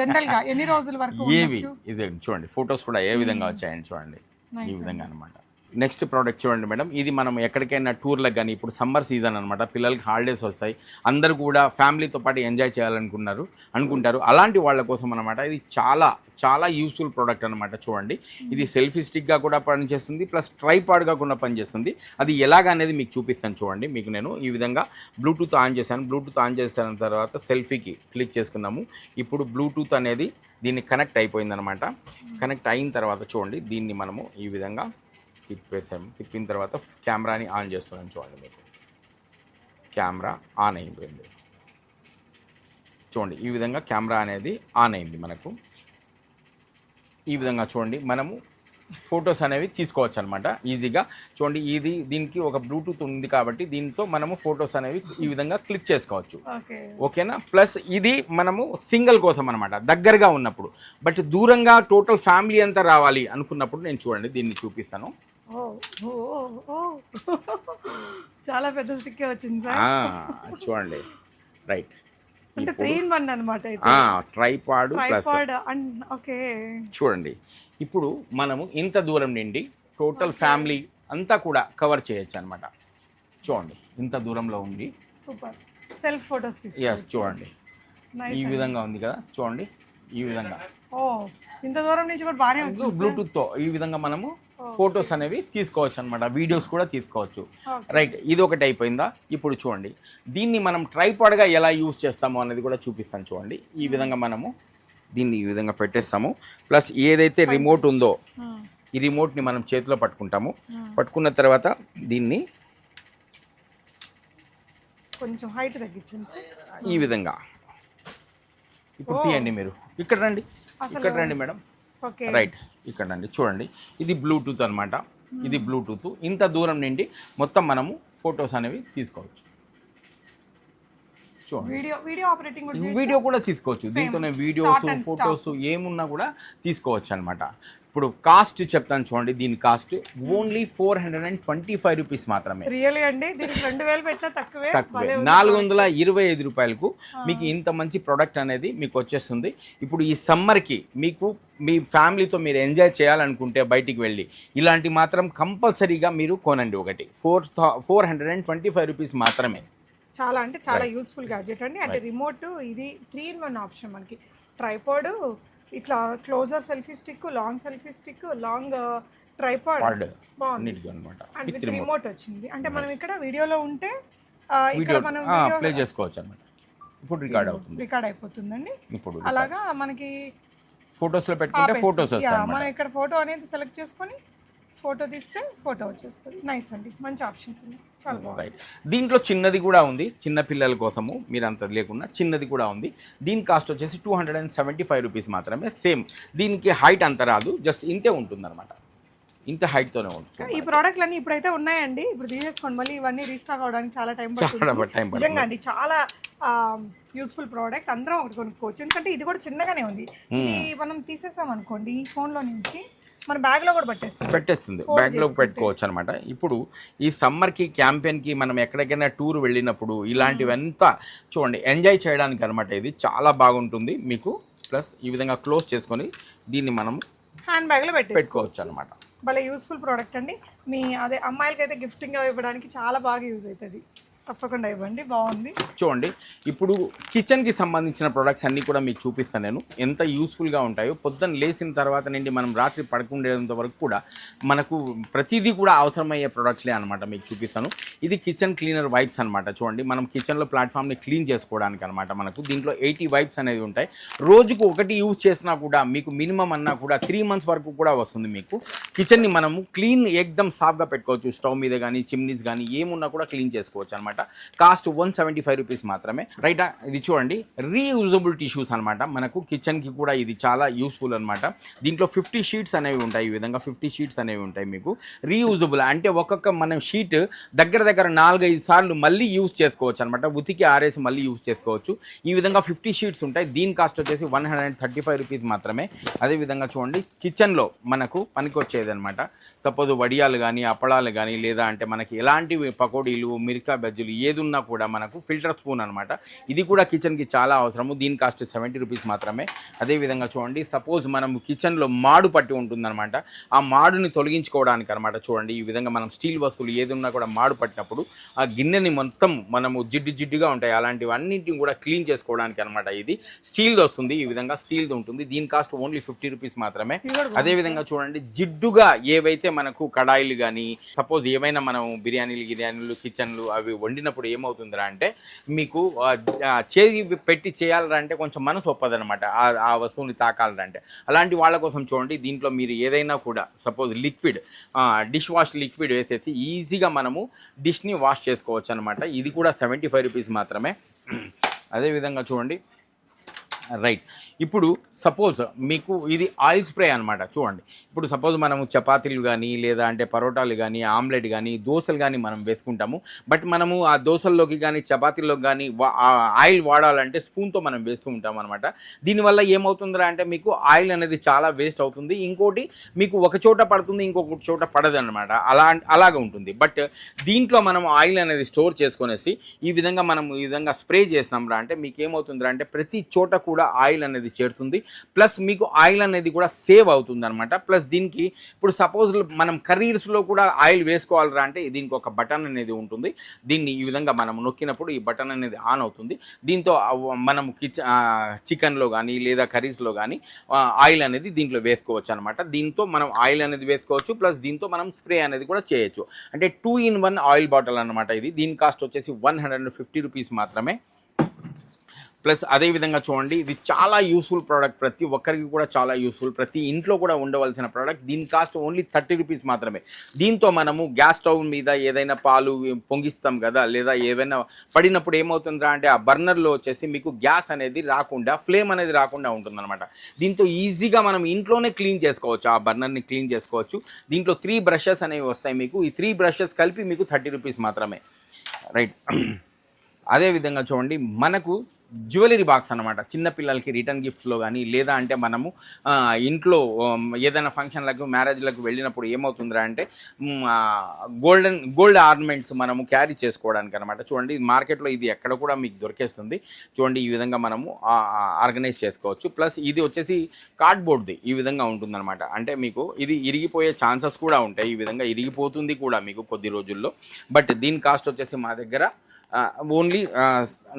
జనరల్ గా ఎన్ని రోజుల వరకు? ఏవి ఇది చూడండి, ఫొటోస్ కూడా ఏ విధంగా వచ్చాయని చూడండి ఈ విధంగా అనమాట. నెక్స్ట్ ప్రోడక్ట్ చూడండి మేడం, ఇది మనం ఎక్కడికైనా టూర్లకు కానీ, ఇప్పుడు సమ్మర్ సీజన్ అనమాట, పిల్లలకి హాలిడేస్ వస్తాయి, అందరూ కూడా ఫ్యామిలీతో పాటు ఎంజాయ్ అనుకుంటారు. అలాంటి వాళ్ళ కోసం అనమాట ఇది చాలా చాలా యూస్ఫుల్ ప్రోడక్ట్ అనమాట. చూడండి ఇది సెల్ఫీ స్టిక్గా కూడా పనిచేస్తుంది, ప్లస్ ట్రైపాడ్గా కూడా పనిచేస్తుంది. అది ఎలాగనేది మీకు చూపిస్తాను. చూడండి మీకు నేను ఈ విధంగా బ్లూటూత్ ఆన్ చేశాను. బ్లూటూత్ ఆన్ చేసిన తర్వాత సెల్ఫీకి క్లిక్ చేసుకున్నాము. ఇప్పుడు బ్లూటూత్ అనేది దీన్ని కనెక్ట్ అయిపోయిందనమాట. కనెక్ట్ అయిన తర్వాత చూడండి దీన్ని మనము ఈ విధంగా తిప్పేసాము. తిప్పిన తర్వాత కెమెరాని ఆన్ చేస్తున్నాను. చూడండి మీకు కెమెరా ఆన్ అయిపోయింది. చూడండి ఈ విధంగా కెమెరా అనేది ఆన్ అయింది మనకు. ఈ విధంగా చూడండి మనము ఫొటోస్ అనేవి తీసుకోవచ్చు అనమాట ఈజీగా. చూడండి దీనికి ఒక బ్లూటూత్ ఉంది కాబట్టి దీంతో మనము ఫొటోస్ అనేవి ఈ విధంగా క్లిక్ చేసుకోవచ్చు. ఓకేనా? ప్లస్ ఇది మనము సింగిల్ కోసం అనమాట, దగ్గరగా ఉన్నప్పుడు. బట్ దూరంగా టోటల్ ఫ్యామిలీ అంతా రావాలి అనుకున్నప్పుడు నేను చూడండి దీన్ని చూపిస్తాను. ఓ ఓ ఓ చాలా పెద్ద స్టిక్ వచ్చింది సార్. చూడండి. రైట్, అంటే 3 in 1 అనమాట. Tripod plus okay. చూడండి, ఇప్పుడు మనము ఇంత దూరం నుండి టోటల్ ఫ్యామిలీ అంతా కూడా కవర్ చేయొచ్చు అనమాట. చూడండి, ఇంత దూరంలో ఉండి సూపర్ సెల్ఫ్ ఫోటోస్ ఎస్ చూడండి, ఈ విధంగా ఉంది కదా, చూడండి ఈ విధంగా. ఓ ఇంత దూరం నుంచి కూడా బాగానే ఉంది. బ్లూటూత్తో ఈ విధంగా మనము ఫొటోస్ అనేవి తీసుకోవచ్చు అనమాట, వీడియోస్ కూడా తీసుకోవచ్చు. రైట్, ఇది ఒకటి అయిపోయిందా. ఇప్పుడు చూడండి, దీన్ని మనం ట్రైపాడ్గా ఎలా యూజ్ చేస్తామో అనేది కూడా చూపిస్తాను. చూడండి, ఈ విధంగా మనము దీన్ని ఈ విధంగా పెట్టేస్తాము. ప్లస్ ఏదైతే రిమోట్ ఉందో ఈ రిమోట్ని మనం చేతిలో పట్టుకుంటాము. పట్టుకున్న తర్వాత దీన్ని కొంచెం హైట్ తగ్గించండి ఈ విధంగా. ఇప్పుడు తీయండి, మీరు ఇక్కడ రండి, ఇక్కడ రండి మేడం. రైట్, ఇక్కడ రండి. చూడండి, ఇది బ్లూటూత్ అనమాట. ఇది బ్లూటూత్. ఇంత దూరం నుండి మొత్తం మనము ఫొటోస్ అనేవి తీసుకోవచ్చు. వీడియో కూడా తీసుకోవచ్చు దీంతోనే. వీడియోస్, ఫొటోస్ ఏమున్నా కూడా తీసుకోవచ్చు అనమాట. ఇప్పుడు కాస్ట్ చెప్తాను చూడండి. దీని కాస్ట్ ఓన్లీ 425 రూపీస్ మాత్రమే. రియల్లీ అండి, దీనికి 2000 పెట్టినా తక్కువే. 425 రూపాయలకు మీకు ఇంత మంచి ప్రోడక్ట్ అనేది మీకు వచ్చేస్తుంది. ఇప్పుడు ఈ సమ్మర్కి మీకు మీ ఫ్యామిలీతో మీరు ఎంజాయ్ చేయాలనుకుంటే బయటికి వెళ్ళి ఇలాంటి మాత్రం కంపల్సరీగా మీరు కొనండి. ఒకటి 425 రూపీస్ మాత్రమే. చాలా అంటే చాలా యూస్ఫుల్ గ్యాడ్జెట్ అండి. అంటే రిమోట్, ఇది 3 in 1 ఆప్షన్ మనకి. ట్రైపాడ్, ఇట్లా closer selfie stick, long selfie stick, long tripod బాగుంది అండ్ విత్ రిమోట్ వచ్చింది. అంటే మనం ఇక్కడ వీడియోలో ఉంటే ఇక్కడ మనం ప్లే చేసుకోవచ్చు అన్నమాట. ఇప్పుడు రికార్డ్ అయిపోతుందండి. ఇప్పుడు అలాగా మనకి ఫోటోస్లో పెట్టుకుంటే ఫోటోస్ వస్తాయి. మనం ఇక్కడ ఫోటో అనేది సెలెక్ట్ చేసుకొని ఫోటో తీస్తే ఫోటో వచ్చేస్తుంది. నైస్ అండి, మంచి ఆప్షన్స్ ఉన్నాయి, చాలా బాగుంది. దీంట్లో చిన్నది కూడా ఉంది, చిన్న పిల్లల కోసము మీరు అంత లేకుండా చిన్నది కూడా ఉంది. దీని కాస్ట్ వచ్చేసి 275 రూపీస్ మాత్రమే. సేమ్ దీనికి హైట్ అంత రాదు, జస్ట్ ఇంతే ఉంటుంది అనమాట. ఇంత హైట్తోనే ఉంటుంది. ఈ ప్రోడక్ట్లు అన్నీ ఇప్పుడైతే ఉన్నాయండి, ఇప్పుడు తీసేసుకోండి. మళ్ళీ ఇవన్నీ రీస్టాక్ అవడానికి చాలా టైం పడుతుంది. నిజంగా అండి, చాలా యూస్ఫుల్ ప్రోడక్ట్. అందరం ఒకటి కొనుక్కోవచ్చు, ఎందుకంటే ఇది కూడా చిన్నగానే ఉంది. ఇది మనం తీసేసాం అనుకోండి ఫోన్లో నుంచి, మన బ్యాగ్లో కూడా పెట్టేస్తుంది, బ్యాగ్లో పెట్టుకోవచ్చు అనమాట. ఇప్పుడు ఈ సమ్మర్కి క్యాంపెయిన్కి మనం ఎక్కడికైనా టూర్ వెళ్ళినప్పుడు ఇలాంటివంతా చూడండి ఎంజాయ్ చేయడానికి అనమాట. ఇది చాలా బాగుంటుంది మీకు. ప్లస్ ఈ విధంగా క్లోజ్ చేసుకొని దీన్ని మనం హ్యాండ్ బ్యాగ్లో పెట్టుకోవచ్చు అనమాట. భలే యూస్ఫుల్ ప్రోడక్ట్ అండి. మీ అదే అమ్మాయిలకి అయితే గిఫ్టింగ్గా ఇవ్వడానికి చాలా బాగా యూజ్ అవుతుంది. తప్పకుండా ఇవ్వండి, బాగుంది. చూడండి, ఇప్పుడు కిచెన్కి సంబంధించిన ప్రొడక్ట్స్ అన్నీ కూడా మీకు చూపిస్తాను నేను, ఎంత యూస్ఫుల్గా ఉంటాయో. పొద్దున్న లేచిన తర్వాత నుండి మనం రాత్రి పడుకుండేంత వరకు కూడా మనకు ప్రతిదీ కూడా అవసరమయ్యే ప్రొడక్ట్లే అనమాట మీకు చూపిస్తాను. ఇది కిచెన్ క్లీనర్ వైప్స్ అనమాట. చూడండి, మనం కిచెన్లో ప్లాట్ఫామ్ని క్లీన్ చేసుకోవడానికి అనమాట. మనకు దీంట్లో 80 వైప్స్ అనేవి ఉంటాయి. రోజుకు ఒకటి యూజ్ చేసినా కూడా మీకు మినిమం అన్నా కూడా 3 months వరకు కూడా వస్తుంది. మీకు కిచెన్ని మనము క్లీన్ ఎక్దమ్ సాఫ్గా పెట్టుకోవచ్చు. స్టవ్ మీద కానీ చిమ్నీస్ కానీ ఏమున్నా కూడా క్లీన్ చేసుకోవచ్చు అనమాట. కాస్ట్ 175 రూపీస్ మాత్రమే. రైట్, ఇది చూడండి, రీయూజబుల్ టిష్యూస్ అనమాట. మనకు కిచెన్కి కూడా ఇది చాలా యూస్ఫుల్ అనమాట. దీంట్లో 50 షీట్స్ అనేవి ఉంటాయి. ఈ విధంగా 50 షీట్స్ అనేవి ఉంటాయి మీకు. రీయూజబుల్ అంటే ఒక్కొక్క మనం షీట్ దగ్గర 4-5 సార్లు మళ్ళీ యూజ్ చేసుకోవచ్చు అనమాట. ఉతికి ఆరేసి మళ్ళీ యూజ్ చేసుకోవచ్చు. ఈ విధంగా 50 షీట్స్ ఉంటాయి. దీని కాస్ట్ వచ్చేసి 135 రూపీస్ మాత్రమే. అదేవిధంగా చూడండి, కిచెన్లో మనకు పనికొచ్చేది అనమాట. సపోజ్ వడియాలు కానీ, అప్పడాలు కానీ, లేదా అంటే మనకి ఎలాంటివి పకోడీలు, మిరకా బజ్జీలు ఏది ఉన్నా కూడా మనకు ఫిల్టర్ స్పూన్ అనమాట. ఇది కూడా కిచెన్కి చాలా అవసరము. దీని కాస్ట్ 70 రూపీస్ మాత్రమే. అదేవిధంగా చూడండి, సపోజ్ మనం కిచెన్లో మాడు పట్టి ఉంటుందన్నమాట. ఆ మాడుని తొలగించుకోవడానికి అనమాట. చూడండి, ఈ విధంగా మనం స్టీల్ వస్తువులు ఏది ఉన్నా కూడా మాడు పట్టినప్పుడు ఆ గిన్నెని మొత్తం మనము జిడ్డుగా ఉంటాయి, అలాంటివన్నింటిని కూడా క్లీన్ చేసుకోవడానికి అనమాట. ఇది స్టీల్ది వస్తుంది, ఈ విధంగా స్టీల్ది ఉంటుంది. దీని కాస్ట్ ఓన్లీ 50 రూపీస్ మాత్రమే. అదేవిధంగా చూడండి, జిడ్డుగా ఏవైతే మనకు కడాయిలు కానీ, సపోజ్ ఏమైనా మనం బిర్యానీలు కిచెన్లు అవి వండినప్పుడు ఏమవుతుందిరా అంటే మీకు చేయి పెట్టి చేయాలంటే కొంచెం మనసు ఒప్పదనమాట ఆ వస్తువుని తాకాలంటే. అలాంటి వాళ్ళ కోసం చూడండి, దీంట్లో మీరు ఏదైనా కూడా suppose liquid dish wash liquid వేసేసి ఈజీగా మనము డిష్ని వాష్ చేసుకోవచ్చు అనమాట. ఇది కూడా 75 రూపీస్ మాత్రమే. అదేవిధంగా చూడండి, రైట్. ఇప్పుడు సపోజ్ మీకు ఇది ఆయిల్ స్ప్రే అనమాట. చూడండి, ఇప్పుడు సపోజ్ మనము చపాతీలు కానీ లేదా అంటే పరోటాలు కానీ ఆమ్లెట్ కానీ దోశలు కానీ మనం వేసుకుంటాము. బట్ మనము ఆ దోశల్లోకి కానీ చపాతీల్లోకి కానీ ఆయిల్ వాడాలంటే స్పూన్తో మనం వేస్తూ ఉంటాం అనమాట. దీనివల్ల ఏమవుతుందా అంటే మీకు ఆయిల్ అనేది చాలా వేస్ట్ అవుతుంది. ఇంకోటి మీకు ఒక చోట పడుతుంది, ఇంకొక చోట పడదు అనమాట. అలాగ ఉంటుంది. బట్ దీంట్లో మనం ఆయిల్ అనేది స్టోర్ చేసుకునేసి ఈ విధంగా స్ప్రే చేసినాం రా అంటే మీకు ఏమవుతుందా అంటే ప్రతి చోట కూడా ఆయిల్ అనేది చేరుతుంది. ప్లస్ మీకు ఆయిల్ అనేది కూడా సేవ్ అవుతుంది అనమాట. ప్లస్ దీనికి ఇప్పుడు సపోజ్ మనం కర్రీస్లో కూడా ఆయిల్ వేసుకోవాలరా అంటే దీనికి ఒక బటన్ అనేది ఉంటుంది. దీన్ని ఈ విధంగా మనం నొక్కినప్పుడు ఈ బటన్ అనేది ఆన్ అవుతుంది. దీంతో మనం చికెన్లో కానీ లేదా కర్రీస్లో కానీ ఆయిల్ అనేది దీంట్లో వేసుకోవచ్చు అనమాట. దీంతో మనం ఆయిల్ అనేది వేసుకోవచ్చు. ప్లస్ దీంతో మనం స్ప్రే అనేది కూడా చేయొచ్చు. అంటే 2-in-1 ఆయిల్ బాటిల్ అనమాట ఇది. దీని కాస్ట్ వచ్చేసి 150 రూపీస్ మాత్రమే. ప్లస్ అదేవిధంగా చూడండి, ఇది చాలా యూస్ఫుల్ ప్రోడక్ట్, ప్రతి ఒక్కరికి కూడా చాలా యూస్ఫుల్, ప్రతి ఇంట్లో కూడా ఉండవలసిన ప్రోడక్ట్. దీని కాస్ట్ ఓన్లీ 30 రూపీస్ మాత్రమే. దీంతో మనము గ్యాస్ స్టవ్ మీద ఏదైనా పాలు పొంగిస్తాం కదా, లేదా ఏదైనా పడినప్పుడు ఏమవుతుందా అంటే ఆ బర్నర్లో వచ్చేసి మీకు గ్యాస్ అనేది రాకుండా, ఫ్లేమ్ అనేది రాకుండా ఉంటుందన్నమాట. దీంతో ఈజీగా మనం ఇంట్లోనే క్లీన్ చేసుకోవచ్చు, ఆ బర్నర్ని క్లీన్ చేసుకోవచ్చు. దీంట్లో 3 బ్రషెస్ అనేవి వస్తాయి మీకు. ఈ 3 బ్రషెస్ కలిపి మీకు 30 రూపీస్ మాత్రమే. రైట్. అదేవిధంగా చూడండి, మనకు జ్యువెలరీ బాక్స్ అనమాట. చిన్నపిల్లలకి రిటర్న్ గిఫ్ట్స్లో కానీ లేదా అంటే మనము ఇంట్లో ఏదైనా ఫంక్షన్లకు మ్యారేజ్లకు వెళ్ళినప్పుడు ఏమవుతుందిరా అంటే గోల్డ్ ఆర్నమెంట్స్ మనము క్యారీ చేసుకోవడానికి అనమాట. చూడండి, మార్కెట్లో ఇది ఎక్కడ కూడా మీకు దొరికేస్తుంది. చూడండి, ఈ విధంగా మనము ఆర్గనైజ్ చేసుకోవచ్చు. ప్లస్ ఇది వచ్చేసి కార్డ్బోర్డ్ది ఈ విధంగా ఉంటుందన్నమాట. అంటే మీకు ఇది ఇరిగిపోయే ఛాన్సెస్ కూడా ఉంటాయి. ఈ విధంగా ఇరిగిపోతుంది కూడా మీకు కొద్ది రోజుల్లో. బట్ దీని కాస్ట్ వచ్చేసి మా దగ్గర ఓన్లీ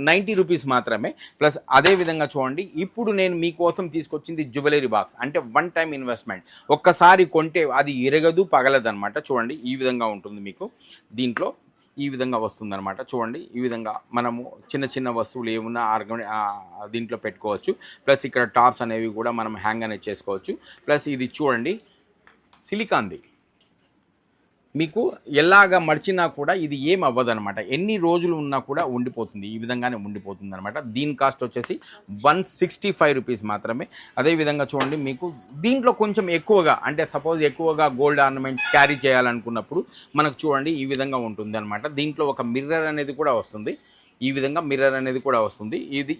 90 రూపీస్ మాత్రమే. ప్లస్ అదేవిధంగా చూడండి, ఇప్పుడు నేను మీకోసం తీసుకొచ్చింది జ్యువెలరీ బాక్స్. అంటే 1 టైం ఇన్వెస్ట్మెంట్, ఒక్కసారి కొంటే అది ఇరగదు పగలదు అనమాట. చూడండి, ఈ విధంగా ఉంటుంది మీకు. దీంట్లో ఈ విధంగా వస్తుందన్నమాట. చూడండి, ఈ విధంగా మనము చిన్న చిన్న వస్తువులు ఏమున్నా దీంట్లో పెట్టుకోవచ్చు. ప్లస్ ఇక్కడ టాప్స్ అనేవి కూడా మనం హ్యాంగ్ అనేది చేసుకోవచ్చు. ప్లస్ ఇది చూడండి, సిలికాన్ది, మీకు ఎలాగా మర్చినా కూడా ఇది ఏం అవ్వదనమాట. ఎన్ని రోజులు ఉన్నా కూడా ఉండిపోతుంది, ఈ విధంగానే ఉండిపోతుంది అనమాట. దీని కాస్ట్ వచ్చేసి 165 రూపీస్ మాత్రమే. అదేవిధంగా చూడండి, మీకు దీంట్లో కొంచెం ఎక్కువగా, అంటే సపోజ్ ఎక్కువగా గోల్డ్ ఆర్నమెంట్స్ క్యారీ చేయాలనుకున్నప్పుడు మనకు చూడండి ఈ విధంగా ఉంటుంది అనమాట. దీంట్లో ఒక మిర్రర్ అనేది కూడా వస్తుంది. ఈ విధంగా మిర్రర్ అనేది కూడా వస్తుంది.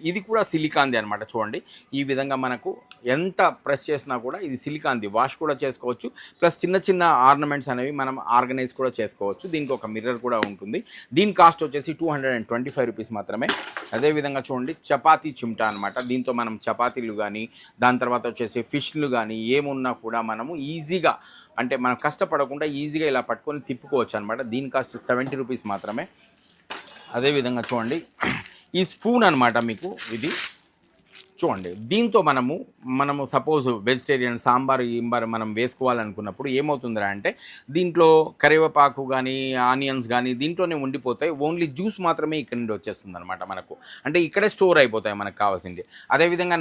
ఇది కూడా సిలికాన్ది అనమాట. చూడండి, ఈ విధంగా మనకు ఎంత ప్రెస్ చేసినా కూడా ఇది సిలికాన్ది. వాష్ కూడా చేసుకోవచ్చు. ప్లస్ చిన్న చిన్న ఆర్నమెంట్స్ అనేవి మనం ఆర్గనైజ్ కూడా చేసుకోవచ్చు. దీనికి ఒక మిర్రర్ కూడా ఉంటుంది. దీని కాస్ట్ వచ్చేసి 225 రూపీస్ మాత్రమే. అదేవిధంగా చూడండి, చపాతీ చిమ్టా అనమాట. దీంతో మనం చపాతీలు కానీ, దాని తర్వాత వచ్చేసి ఫిష్లు కానీ ఏమున్నా కూడా మనము ఈజీగా, అంటే మనం కష్టపడకుండా ఈజీగా ఇలా పట్టుకొని తిప్పుకోవచ్చు అనమాట. దీని కాస్ట్ 70 రూపీస్ మాత్రమే. అదేవిధంగా చూడండి, ఈ స్పూన్ అనమాట మీకు ఇది. చూడండి, దీంతో మనము సపోజ్ వెజిటేరియన్ సాంబారు మనం వేసుకోవాలనుకున్నప్పుడు ఏమవుతుందా అంటే దీంట్లో కరివేపాకు కానీ ఆనియన్స్ కానీ దీంట్లోనే ఉండిపోతాయి. ఓన్లీ జ్యూస్ మాత్రమే ఇక్కడ నుండి వచ్చేస్తుంది అనమాట మనకు. అంటే ఇక్కడే స్టోర్ అయిపోతాయి మనకు కావాల్సింది. అదేవిధంగా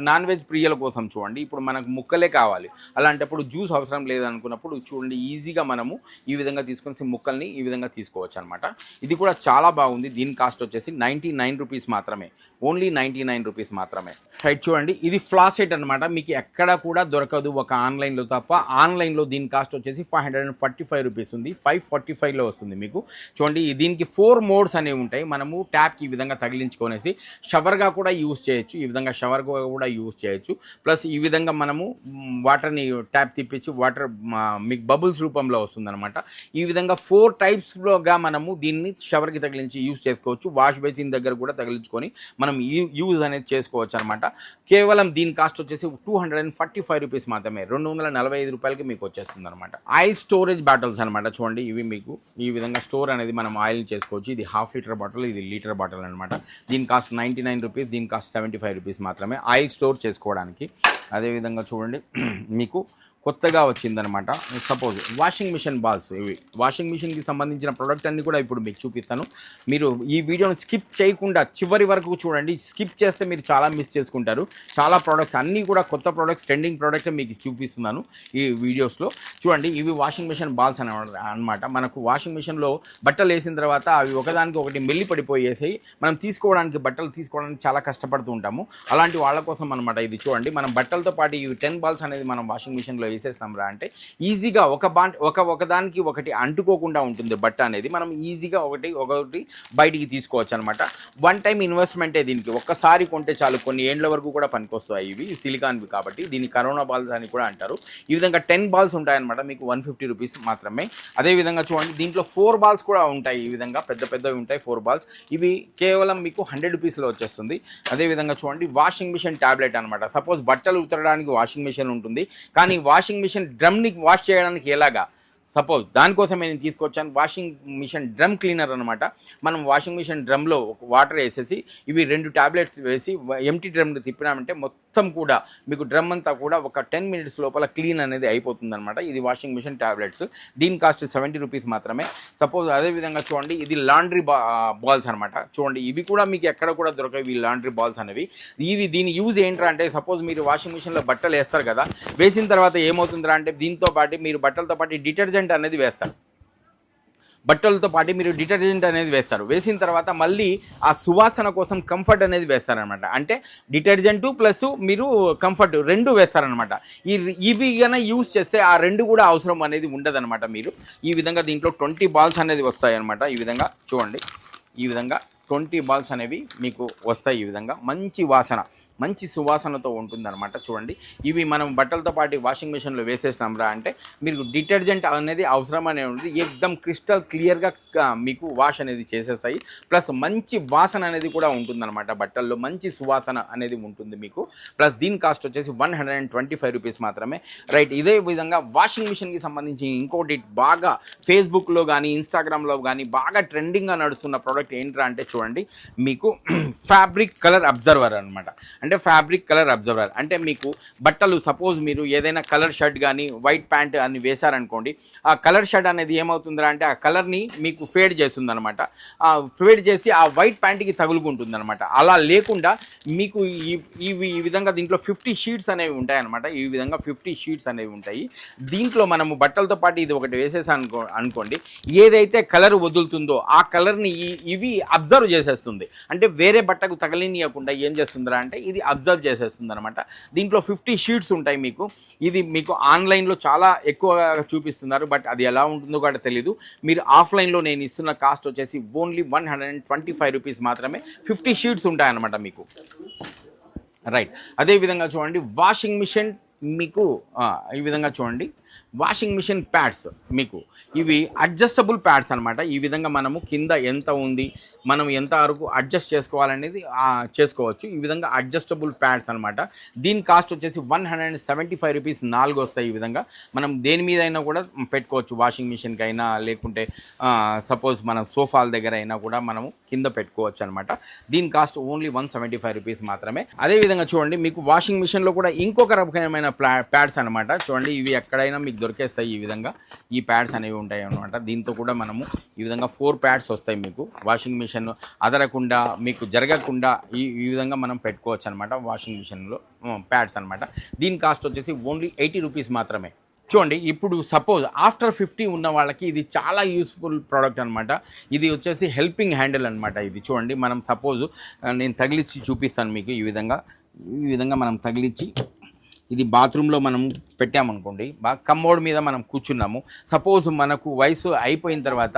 నాన్ వెజ్ ప్రియుల కోసం చూడండి, ఇప్పుడు మనకు ముక్కలే కావాలి, అలాంటప్పుడు జ్యూస్ అవసరం లేదనుకున్నప్పుడు చూడండి ఈజీగా మనము ఈ విధంగా తీసుకొని ముక్కల్ని ఈ విధంగా తీసుకోవచ్చు అనమాట. ఇది కూడా చాలా బాగుంది. దీని కాస్ట్ వచ్చేసి 99 రూపీస్ మాత్రమే. ఓన్లీ 99 రూపీస్ మాత్రమే. రైట్. చూడండి, ఇది ఫ్లాసెట్ అనమాట. మీకు ఎక్కడ కూడా దొరకదు, ఒక ఆన్లైన్లో తప్ప. ఆన్లైన్లో దీని కాస్ట్ వచ్చేసి 545 రూపీస్ ఉంది. 545లో వస్తుంది మీకు. చూడండి, దీనికి 4 మోడ్స్ అనేవి ఉంటాయి. మనము ట్యాప్కి ఈ విధంగా తగిలించుకొనేసి షవర్గా కూడా యూజ్ చేయొచ్చు. ఈ విధంగా షవర్గా కూడా యూజ్ చేయొచ్చు. ప్లస్ ఈ విధంగా మనము వాటర్ని ట్యాప్ తిప్పించి వాటర్ మీకు బబుల్స్ రూపంలో వస్తుంది అనమాట. ఈ విధంగా 4 టైప్స్లోగా మనము దీన్ని షవర్కి తగిలించి యూజ్ చేసుకోవచ్చు. వాష్ బేసిన్ దగ్గర కూడా తగిలించుకొని మనం యూజ్ అనేది చేసుకోవచ్చు అనమాట. కేవలం దీని కాస్ట్ వచ్చేసి 245 రూపీస్ మాత్రమే. 245 రూపాయలకి మీకు వచ్చేస్తుంది అనమాట. ఆయిల్ స్టోరేజ్ బాటిల్స్ అనమాట. చూడండి, ఇవి మీకు ఈ విధంగా స్టోర్ అనేది మనం ఆయిల్ చేసుకోవచ్చు. ఇది 1/2 లీటర్ బాటిల్, ఇది లీటర్ బాటిల్ అనమాట. దీని కాస్ట్ 99 రూపీస్, దీని కాస్ట్ 75 రూపీస్ మాత్రమే ఆయిల్ స్టోర్ చేసుకోవడానికి. అదేవిధంగా చూడండి, మీకు కొత్తగా వచ్చిందనమాట. సపోజ్ వాషింగ్ మిషన్ బాల్స్, ఇవి వాషింగ్ మిషన్కి సంబంధించిన ప్రోడక్ట్ అన్ని కూడా ఇప్పుడు మీకు చూపిస్తాను. మీరు ఈ వీడియోను స్కిప్ చేయకుండా చివరి వరకు చూడండి. స్కిప్ చేస్తే మీరు చాలా మిస్ చేసుకుంటారు. చాలా ప్రోడక్ట్స్ అన్నీ కూడా కొత్త ప్రోడక్ట్స్, ట్రెండింగ్ ప్రోడక్ట్ మీకు చూపిస్తున్నాను ఈ వీడియోస్లో. చూడండి, ఇవి వాషింగ్ మిషన్ బాల్స్ అనమాట. మనకు వాషింగ్ మిషన్లో బట్టలు వేసిన తర్వాత అవి ఒకదానికి ఒకటి మెల్లి పడిపోయేసి మనం బట్టలు తీసుకోవడానికి చాలా కష్టపడుతూ ఉంటాము. అలాంటి వాళ్ళ కోసం అనమాట ఇది. చూడండి, మనం బట్టలతో పాటు ఈ 10 బాల్స్ అనేది మనం వాషింగ్ మిషన్లో వేసేస్తాం రా అంటే ఈజీగా ఒకదానికి ఒకటి అంటుకోకుండా ఉంటుంది బట్ట అనేది. మనం ఈజీగా ఒకటి బయటికి తీసుకోవచ్చు అనమాట. వన్ టైం ఇన్వెస్ట్మెంటే దీనికి. ఒక్కసారి కొంటే చాలు, కొన్ని ఏండ్ల వరకు కూడా పనికొస్తాయి. ఇవి సిలికాన్వి కాబట్టి దీన్ని కరోనా బాల్స్ అని కూడా అంటారు. ఈ విధంగా 10 బాల్స్ ఉంటాయన్నమాట, మీకు 150 రూపీస్ మాత్రమే. అదేవిధంగా చూడండి, దీంట్లో 4 బాల్స్ కూడా ఉంటాయి. ఈ విధంగా పెద్దవి ఉంటాయి 4 బాల్స్. ఇవి కేవలం మీకు 100 రూపీస్లో వచ్చేస్తుంది. అదేవిధంగా చూడండి, వాషింగ్ మిషన్ ట్యాబ్లెట్ అనమాట. సపోజ్ బట్టలు ఉతరడానికి వాషింగ్ మిషన్ ఉంటుంది, కానీ వాషింగ్ మిషన్ డ్రమ్ని వాష్ చేయడానికి ఎలాగా, సపోజ్ దానికోసమే నేను తీసుకొచ్చాను వాషింగ్ మిషన్ డ్రమ్ క్లీనర్ అనమాట. మనం వాషింగ్ మిషన్ డ్రమ్లో వాటర్ వేసేసి ఇవి 2 ట్యాబ్లెట్స్ వేసి ఎంటీ డ్రమ్ని తిప్పినామంటే మొత్తం కూడా మీకు డ్రమ్ అంతా కూడా ఒక 10 మినిట్స్ లోపల క్లీన్ అనేది అయిపోతుంది అనమాట. ఇది వాషింగ్ మిషన్ ట్యాబ్లెట్స్. దీని కాస్ట్ 70 రూపీస్ మాత్రమే. సపోజ్ అదేవిధంగా చూడండి, ఇది లాండ్రీ బాల్స్ అనమాట. చూడండి, ఇవి కూడా మీకు ఎక్కడ కూడా దొరకవు ఈ లాండ్రీ బాల్స్ అనేవి. దీని యూజ్ ఏంట్రా అంటే, సపోజ్ మీరు వాషింగ్ మిషన్లో బట్టలు వేస్తారు కదా, వేసిన తర్వాత ఏమవుతుందిరా అంటే దీంతో పాటు మీరు బట్టలతో పాటు డిటర్జెంట్ అనేది వేస్తారు. బట్టలతో పాటు మీరు డిటర్జెంట్ అనేది వేస్తారు. వేసిన తర్వాత మళ్ళీ ఆ సువాసన కోసం కంఫర్ట్ అనేది వేస్తారనమాట. అంటే డిటర్జెంట్ ప్లస్ మీరు కంఫర్ట్ 2 వేస్తారనమాట. ఇవి కన్నా యూజ్ చేస్తే ఆ 2 కూడా అవసరం అనేది ఉండదనమాట. మీరు ఈ విధంగా దీంట్లో 20 బాల్స్ అనేది వస్తాయి అనమాట. ఈ విధంగా చూడండి, ఈ విధంగా 20 బాల్స్ అనేవి మీకు వస్తాయి. ఈ విధంగా మంచి సువాసనతో ఉంటుందన్నమాట. చూడండి, ఇవి మనం బట్టలతో పాటు వాషింగ్ మిషన్లో వేసేసినాంరా అంటే మీకు డిటర్జెంట్ అనేది అవసరం అనేది ఉంది. ఎక్దమ్ క్రిస్టల్ క్లియర్గా మీకు వాష్ అనేది చేసేస్తాయి. ప్లస్ మంచి వాసన అనేది కూడా ఉంటుందన్నమాట. బట్టల్లో మంచి సువాసన అనేది ఉంటుంది మీకు. ప్లస్ దీని కాస్ట్ వచ్చేసి 125 రూపీస్ మాత్రమే. రైట్, ఇదే విధంగా వాషింగ్ మిషన్కి సంబంధించి ఇంకోటి బాగా ఫేస్బుక్లో కానీ ఇన్స్టాగ్రామ్లో కానీ బాగా ట్రెండింగ్గా నడుస్తున్న ప్రోడక్ట్ ఏంట్రా అంటే చూడండి, మీకు ఫ్యాబ్రిక్ కలర్ అబ్జర్వర్ అనమాట. అంటే ఫ్యాబ్రిక్ కలర్ అబ్జర్వర్ అంటే మీకు బట్టలు సపోజ్ మీరు ఏదైనా కలర్ షర్ట్ కానీ వైట్ ప్యాంట్ అని వేశారనుకోండి, ఆ కలర్ షర్ట్ అనేది ఏమవుతుందా అంటే ఆ కలర్ని మీకు ఫేడ్ చేస్తుంది అనమాట. ఫేడ్ చేసి ఆ వైట్ ప్యాంట్కి తగులుకుంటుంది అనమాట. అలా లేకుండా మీకు ఈ విధంగా దీంట్లో 50 షీట్స్ అనేవి ఉంటాయి అనమాట. ఈ విధంగా 50 షీట్స్ అనేవి ఉంటాయి. దీంట్లో మనము బట్టలతో పాటు ఇది ఒకటి వేసేసాను అనుకోండి, ఏదైతే కలర్ వదులుతుందో ఆ కలర్ని ఇవి అబ్జర్వ్ చేసేస్తుంది. అంటే వేరే బట్టకు తగలినియకుండా ఏం చేస్తుందా అంటే ఇది అబ్జర్వ్ చేసేస్తుంది అనమాట. దీంట్లో 50 షీట్స్ ఉంటాయి మీకు. ఇది మీకు ఆన్లైన్లో చాలా ఎక్కువగా చూపిస్తున్నారు, బట్ అది ఎలా ఉంటుందో కూడా తెలీదు. మీరు ఆఫ్లైన్లో నేను ఇస్తున్న కాస్ట్ వచ్చేసి ఓన్లీ 125 రూపీస్ మాత్రమే. 50 షీట్స్ ఉంటాయన్నమాట మీకు. రైట్, అదేవిధంగా చూడండి, వాషింగ్ మిషన్ మీకు ఈ విధంగా చూడండి, వాషింగ్ మిషన్ ప్యాడ్స్ మీకు ఇవి అడ్జస్టబుల్ ప్యాడ్స్ అనమాట. ఈ విధంగా మనము కింద ఎంత ఉంది, మనం ఎంత వరకు అడ్జస్ట్ చేసుకోవాలనేది చేసుకోవచ్చు. ఈ విధంగా అడ్జస్టబుల్ ప్యాడ్స్ అనమాట. దీని కాస్ట్ వచ్చేసి 175 రూపీస్ 4 వస్తాయి. ఈ విధంగా మనం దేని మీద అయినా కూడా పెట్టుకోవచ్చు. వాషింగ్ మిషన్కి అయినా లేకుంటే సపోజ్ మన సోఫాల దగ్గర అయినా కూడా మనము కింద పెట్టుకోవచ్చు అనమాట. దీని కాస్ట్ ఓన్లీ 175 రూపీస్ మాత్రమే. అదేవిధంగా చూడండి, మీకు వాషింగ్ మిషన్లో కూడా ఇంకొక రకమైన ప్యాడ్స్ అనమాట. చూడండి, ఇవి ఎక్కడైనా మీకు దొరికేస్తాయి. ఈ విధంగా ఈ ప్యాడ్స్ అనేవి ఉంటాయి అన్నమాట. దీంతో కూడా మనము ఈ విధంగా 4 ప్యాడ్స్ వస్తాయి మీకు. వాషింగ్ మిషన్ అదరకుండా మీకు జరగకుండా ఈ విధంగా మనం పెట్టుకోవచ్చు అనమాట. వాషింగ్ మిషన్లో ప్యాడ్స్ అనమాట. దీని కాస్ట్ వచ్చేసి ఓన్లీ 80 రూపీస్ మాత్రమే. చూడండి, ఇప్పుడు సపోజ్ ఆఫ్టర్ 50 ఉన్న వాళ్ళకి ఇది చాలా యూస్ఫుల్ ప్రోడక్ట్ అనమాట. ఇది వచ్చేసి హెల్పింగ్ హ్యాండిల్ అనమాట. ఇది చూడండి, మనం సపోజ్ నేను తగిలిచ్చి చూపిస్తాను మీకు. ఈ విధంగా మనం తగిలిచ్చి ఇది బాత్రూంలో మనం పెట్టామనుకోండి, కమ్మోడ్ మీద మనం కూర్చున్నాము. సపోజ్ మనకు వయసు అయిపోయిన తర్వాత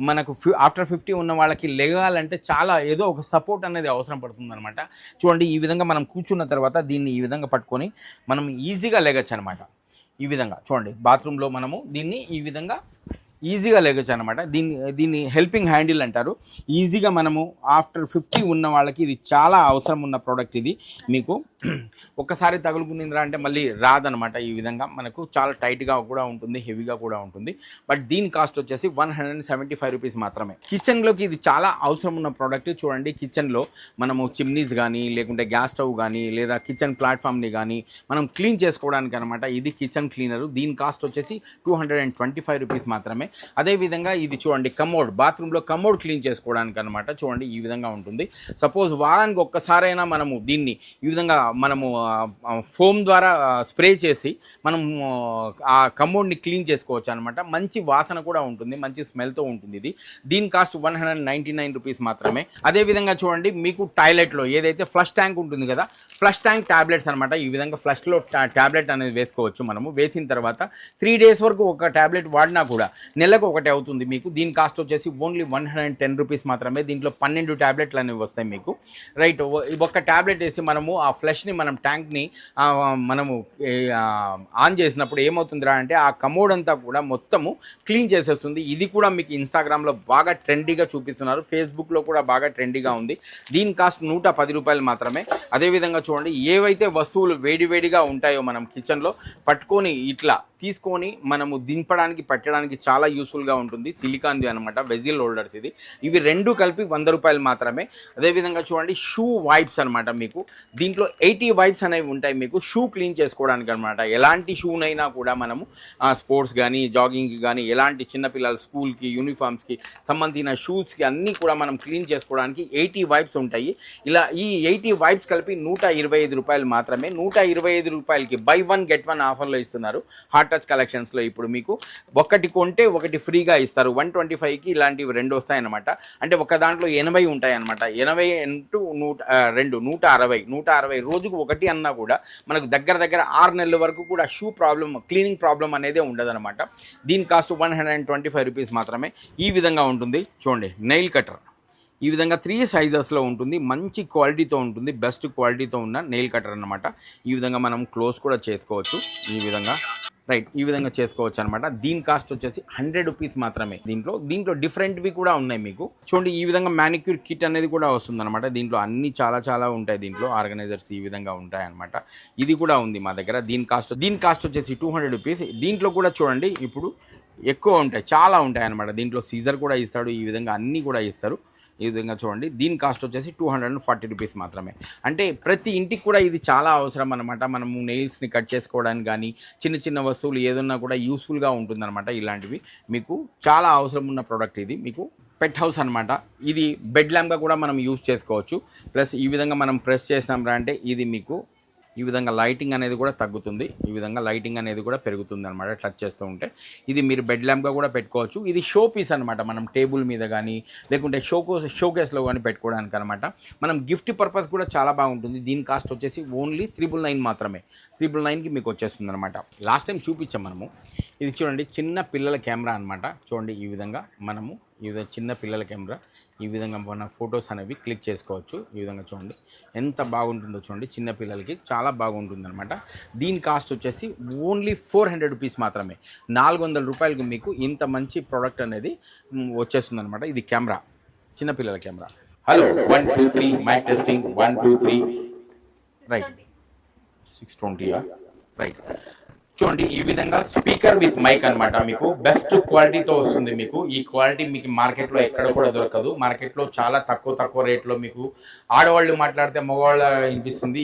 మనకు ఆఫ్టర్ 50 ఉన్న వాళ్ళకి లెగాలంటే చాలా ఏదో ఒక సపోర్ట్ అనేది అవసరం పడుతుందన్నమాట. చూడండి, ఈ విధంగా మనం కూర్చున్న తర్వాత దీన్ని ఈ విధంగా పట్టుకొని మనం ఈజీగా లెగచ్చు అనమాట. ఈ విధంగా చూడండి, బాత్రూంలో మనము దీన్ని ఈ విధంగా ఈజీగా లేగచ్చు అనమాట. దీన్ని హెల్పింగ్ హ్యాండిల్ అంటారు. ఈజీగా మనము ఆఫ్టర్ 50 ఉన్న వాళ్ళకి ఇది చాలా అవసరం ఉన్న ప్రోడక్ట్. ఇది మీకు ఒక్కసారి తగులుకునిందిరా అంటే మళ్ళీ రాదనమాట. ఈ విధంగా మనకు చాలా టైట్గా కూడా ఉంటుంది, హెవీగా కూడా ఉంటుంది. బట్ దీని కాస్ట్ వచ్చేసి 175 రూపీస్ మాత్రమే. కిచెన్లోకి ఇది చాలా అవసరం ఉన్న ప్రోడక్ట్. చూడండి, కిచెన్లో మనము చిమ్నీస్ కానీ లేకుంటే గ్యాస్ స్టవ్ కానీ లేదా కిచెన్ ప్లాట్ఫామ్ని కానీ మనం క్లీన్ చేసుకోవడానికి అనమాట. ఇది కిచెన్ క్లీనరు. దీని కాస్ట్ వచ్చేసి 225 రూపీస్ మాత్రమే. అదేవిధంగా ఇది చూడండి, కమోడ్, బాత్రూంలో కమోడ్ క్లీన్ చేసుకోవడానికి అనమాట. చూడండి, ఈ విధంగా ఉంటుంది. సపోజ్ వారానికి ఒక్కసారైనా మనము దీన్ని ఈ విధంగా మనము ఫోమ్ ద్వారా స్ప్రే చేసి మనం ఆ కమోడ్ని క్లీన్ చేసుకోవచ్చు అనమాట. మంచి వాసన కూడా ఉంటుంది, మంచి స్మెల్తో ఉంటుంది ఇది. దీని కాస్ట్ 199 రూపీస్ మాత్రమే. అదేవిధంగా చూడండి, మీకు టాయిలెట్లో ఏదైతే ఫ్లష్ ట్యాంక్ ఉంటుంది కదా, ఫ్లష్ ట్యాంక్ ట్యాబ్లెట్స్ అనమాట. ఈ విధంగా ఫ్లష్లో ట్యాబ్లెట్ అనేది వేసుకోవచ్చు మనము. వేసిన తర్వాత 3 days వరకు ఒక ట్యాబ్లెట్ వాడినా కూడా నెలకు ఒకటి అవుతుంది మీకు. దీని కాస్ట్ వచ్చేసి ఓన్లీ 110 రూపీస్ మాత్రమే. దీంట్లో 12 ట్యాబ్లెట్లు అనేవి వస్తాయి మీకు. రైట్, ఒక ట్యాబ్లెట్ వేసి మనము ఆ ఫ్లష్ని, మనం ట్యాంక్ని మనము ఆన్ చేసినప్పుడు ఏమవుతుందిరా అంటే ఆ కమోడ్ అంతా కూడా మొత్తము క్లీన్ చేసేస్తుంది. ఇది కూడా మీకు ఇన్స్టాగ్రామ్లో బాగా ట్రెండీగా చూపిస్తున్నారు, ఫేస్బుక్లో కూడా బాగా ట్రెండీగా ఉంది. దీని కాస్ట్ 110 రూపాయలు మాత్రమే. అదేవిధంగా చూడండి, ఏవైతే వస్తువులు వేడివేడిగా ఉంటాయో మనం కిచెన్లో పట్టుకొని ఇట్లా తీసుకొని మనము దింపడానికి పెట్టడానికి చాలా యూస్ఫుల్గా ఉంటుంది. సిలికాన్ది అనమాట, వెజిల్ హోల్డర్స్ ఇది. ఇవి రెండు కలిపి 100 రూపాయలు మాత్రమే. అదేవిధంగా చూడండి, షూ వైప్స్ అనమాట. మీకు దీంట్లో 80 వైప్స్ అనేవి ఉంటాయి మీకు షూ క్లీన్ చేసుకోవడానికి అనమాట. ఎలాంటి షూనైనా కూడా మనము స్పోర్ట్స్ కానీ జాగింగ్కి కానీ ఎలాంటి చిన్నపిల్లల స్కూల్కి యూనిఫామ్స్కి సంబంధించిన షూస్కి అన్నీ కూడా మనం క్లీన్ చేసుకోవడానికి 80 వైప్స్ ఉంటాయి. ఇలా ఈ 80 వైప్స్ కలిపి 125 రూపాయలు మాత్రమే. 125 రూపాయలకి బై 1 get 1 ఆఫర్లో ఇస్తున్నారు హాట్ టచ్ కలెక్షన్స్లో. ఇప్పుడు మీకు ఒకటి కొంటే ఒకటి ఫ్రీగా ఇస్తారు. 125కి ఇలాంటివి 2 వస్తాయన్నమాట. అంటే ఒక దాంట్లో 80 ఉంటాయి అనమాట. 80 × 2 160 రోజుకు ఒకటి అన్నా కూడా మనకు దగ్గర 6 నెలల వరకు కూడా షూ ప్రాబ్లమ్, క్లీనింగ్ ప్రాబ్లం అనేది ఉండదన్నమాట. దీని కాస్ట్ 125 రూపీస్ మాత్రమే. ఈ విధంగా ఉంటుంది చూడండి, నెయిల్ కటర్. ఈ విధంగా 3 సైజెస్లో ఉంటుంది, మంచి క్వాలిటీతో ఉంటుంది, బెస్ట్ క్వాలిటీతో ఉన్న నెయిల్ కటర్ అనమాట. ఈ విధంగా మనం క్లోజ్ కూడా చేసుకోవచ్చు ఈ విధంగా. రైట్, ఈ విధంగా చేసుకోవచ్చు అనమాట. దీని కాస్ట్ వచ్చేసి 100 రూపీస్ మాత్రమే. దీంట్లో డిఫరెంట్వి కూడా ఉన్నాయి మీకు. చూడండి, ఈ విధంగా మ్యానిక్యూర్ కిట్ అనేది కూడా వస్తుంది అనమాట. దీంట్లో అన్ని చాలా ఉంటాయి. దీంట్లో ఆర్గనైజర్స్ ఈ విధంగా ఉంటాయి అనమాట. ఇది కూడా ఉంది మా దగ్గర. దీని కాస్ట్ వచ్చేసి 200 రూపీస్. దీంట్లో కూడా చూడండి, ఇప్పుడు ఎక్కువ ఉంటాయి, చాలా ఉంటాయి అనమాట. దీంట్లో సీజర్ కూడా ఇస్తాడు, ఈ విధంగా అన్నీ కూడా ఇస్తారు. ఈ విధంగా చూడండి, దీని కాస్ట్ వచ్చేసి 240 రూపీస్ మాత్రమే. అంటే ప్రతి ఇంటికి కూడా ఇది చాలా అవసరం అనమాట. మనము నెయిల్స్ని కట్ చేసుకోవడానికి కానీ చిన్న వస్తువులు ఏదన్నా కూడా యూస్ఫుల్గా ఉంటుందన్నమాట. ఇలాంటివి మీకు చాలా అవసరం ఉన్న ప్రోడక్ట్ ఇది. మీకు పెట్ హౌస్ అనమాట. ఇది బెడ్ ల్యాంప్గా కూడా మనం యూజ్ చేసుకోవచ్చు. ప్లస్ ఈ విధంగా మనం ప్రెస్ చేసినాం అంటే ఇది మీకు ఈ విధంగా లైటింగ్ అనేది కూడా తగ్గుతుంది, ఈ విధంగా లైటింగ్ అనేది కూడా పెరుగుతుంది అనమాట టచ్ చేస్తూ ఉంటే. ఇది మీరు బెడ్ ల్యాంప్గా కూడా పెట్టుకోవచ్చు. ఇది షో పీస్ అనమాట. మనం టేబుల్ మీద కానీ లేకుంటే షోకేస్లో కానీ పెట్టుకోవడానికి అనమాట. మనం గిఫ్ట్ పర్పస్ కూడా చాలా బాగుంటుంది. దీని కాస్ట్ వచ్చేసి ఓన్లీ 999 మాత్రమే. 999కి మీకు వచ్చేస్తుంది అనమాట. లాస్ట్ టైం చూపించాం మనము. ఇది చూడండి, చిన్న పిల్లల కెమెరా అనమాట. చూడండి, ఈ విధంగా మనము చిన్న పిల్లల కెమెరా ఈ విధంగా మన ఫొటోస్ అనేవి క్లిక్ చేసుకోవచ్చు. ఈ విధంగా చూడండి ఎంత బాగుంటుందో చూడండి, చిన్న పిల్లలకి చాలా బాగుంటుంది అనమాట. దీని కాస్ట్ వచ్చేసి ఓన్లీ 400 రూపీస్ మాత్రమే. 400 రూపాయలకి మీకు ఇంత మంచి ప్రోడక్ట్ అనేది వచ్చేస్తుంది అనమాట. ఇది కెమెరా, చిన్నపిల్లల camera. Hello 1 2 3 mic testing 1 2 3 right. 620 right. చూడండి, ఈ విధంగా స్పీకర్ విత్ మైక్ అనమాట. మీకు బెస్ట్ క్వాలిటీతో వస్తుంది. మీకు ఈ క్వాలిటీ మీకు మార్కెట్లో ఎక్కడ కూడా దొరకదు. మార్కెట్లో చాలా తక్కువ రేట్లో మీకు ఆడవాళ్ళు మాట్లాడితే మగవాళ్ళ వినిపిస్తుంది,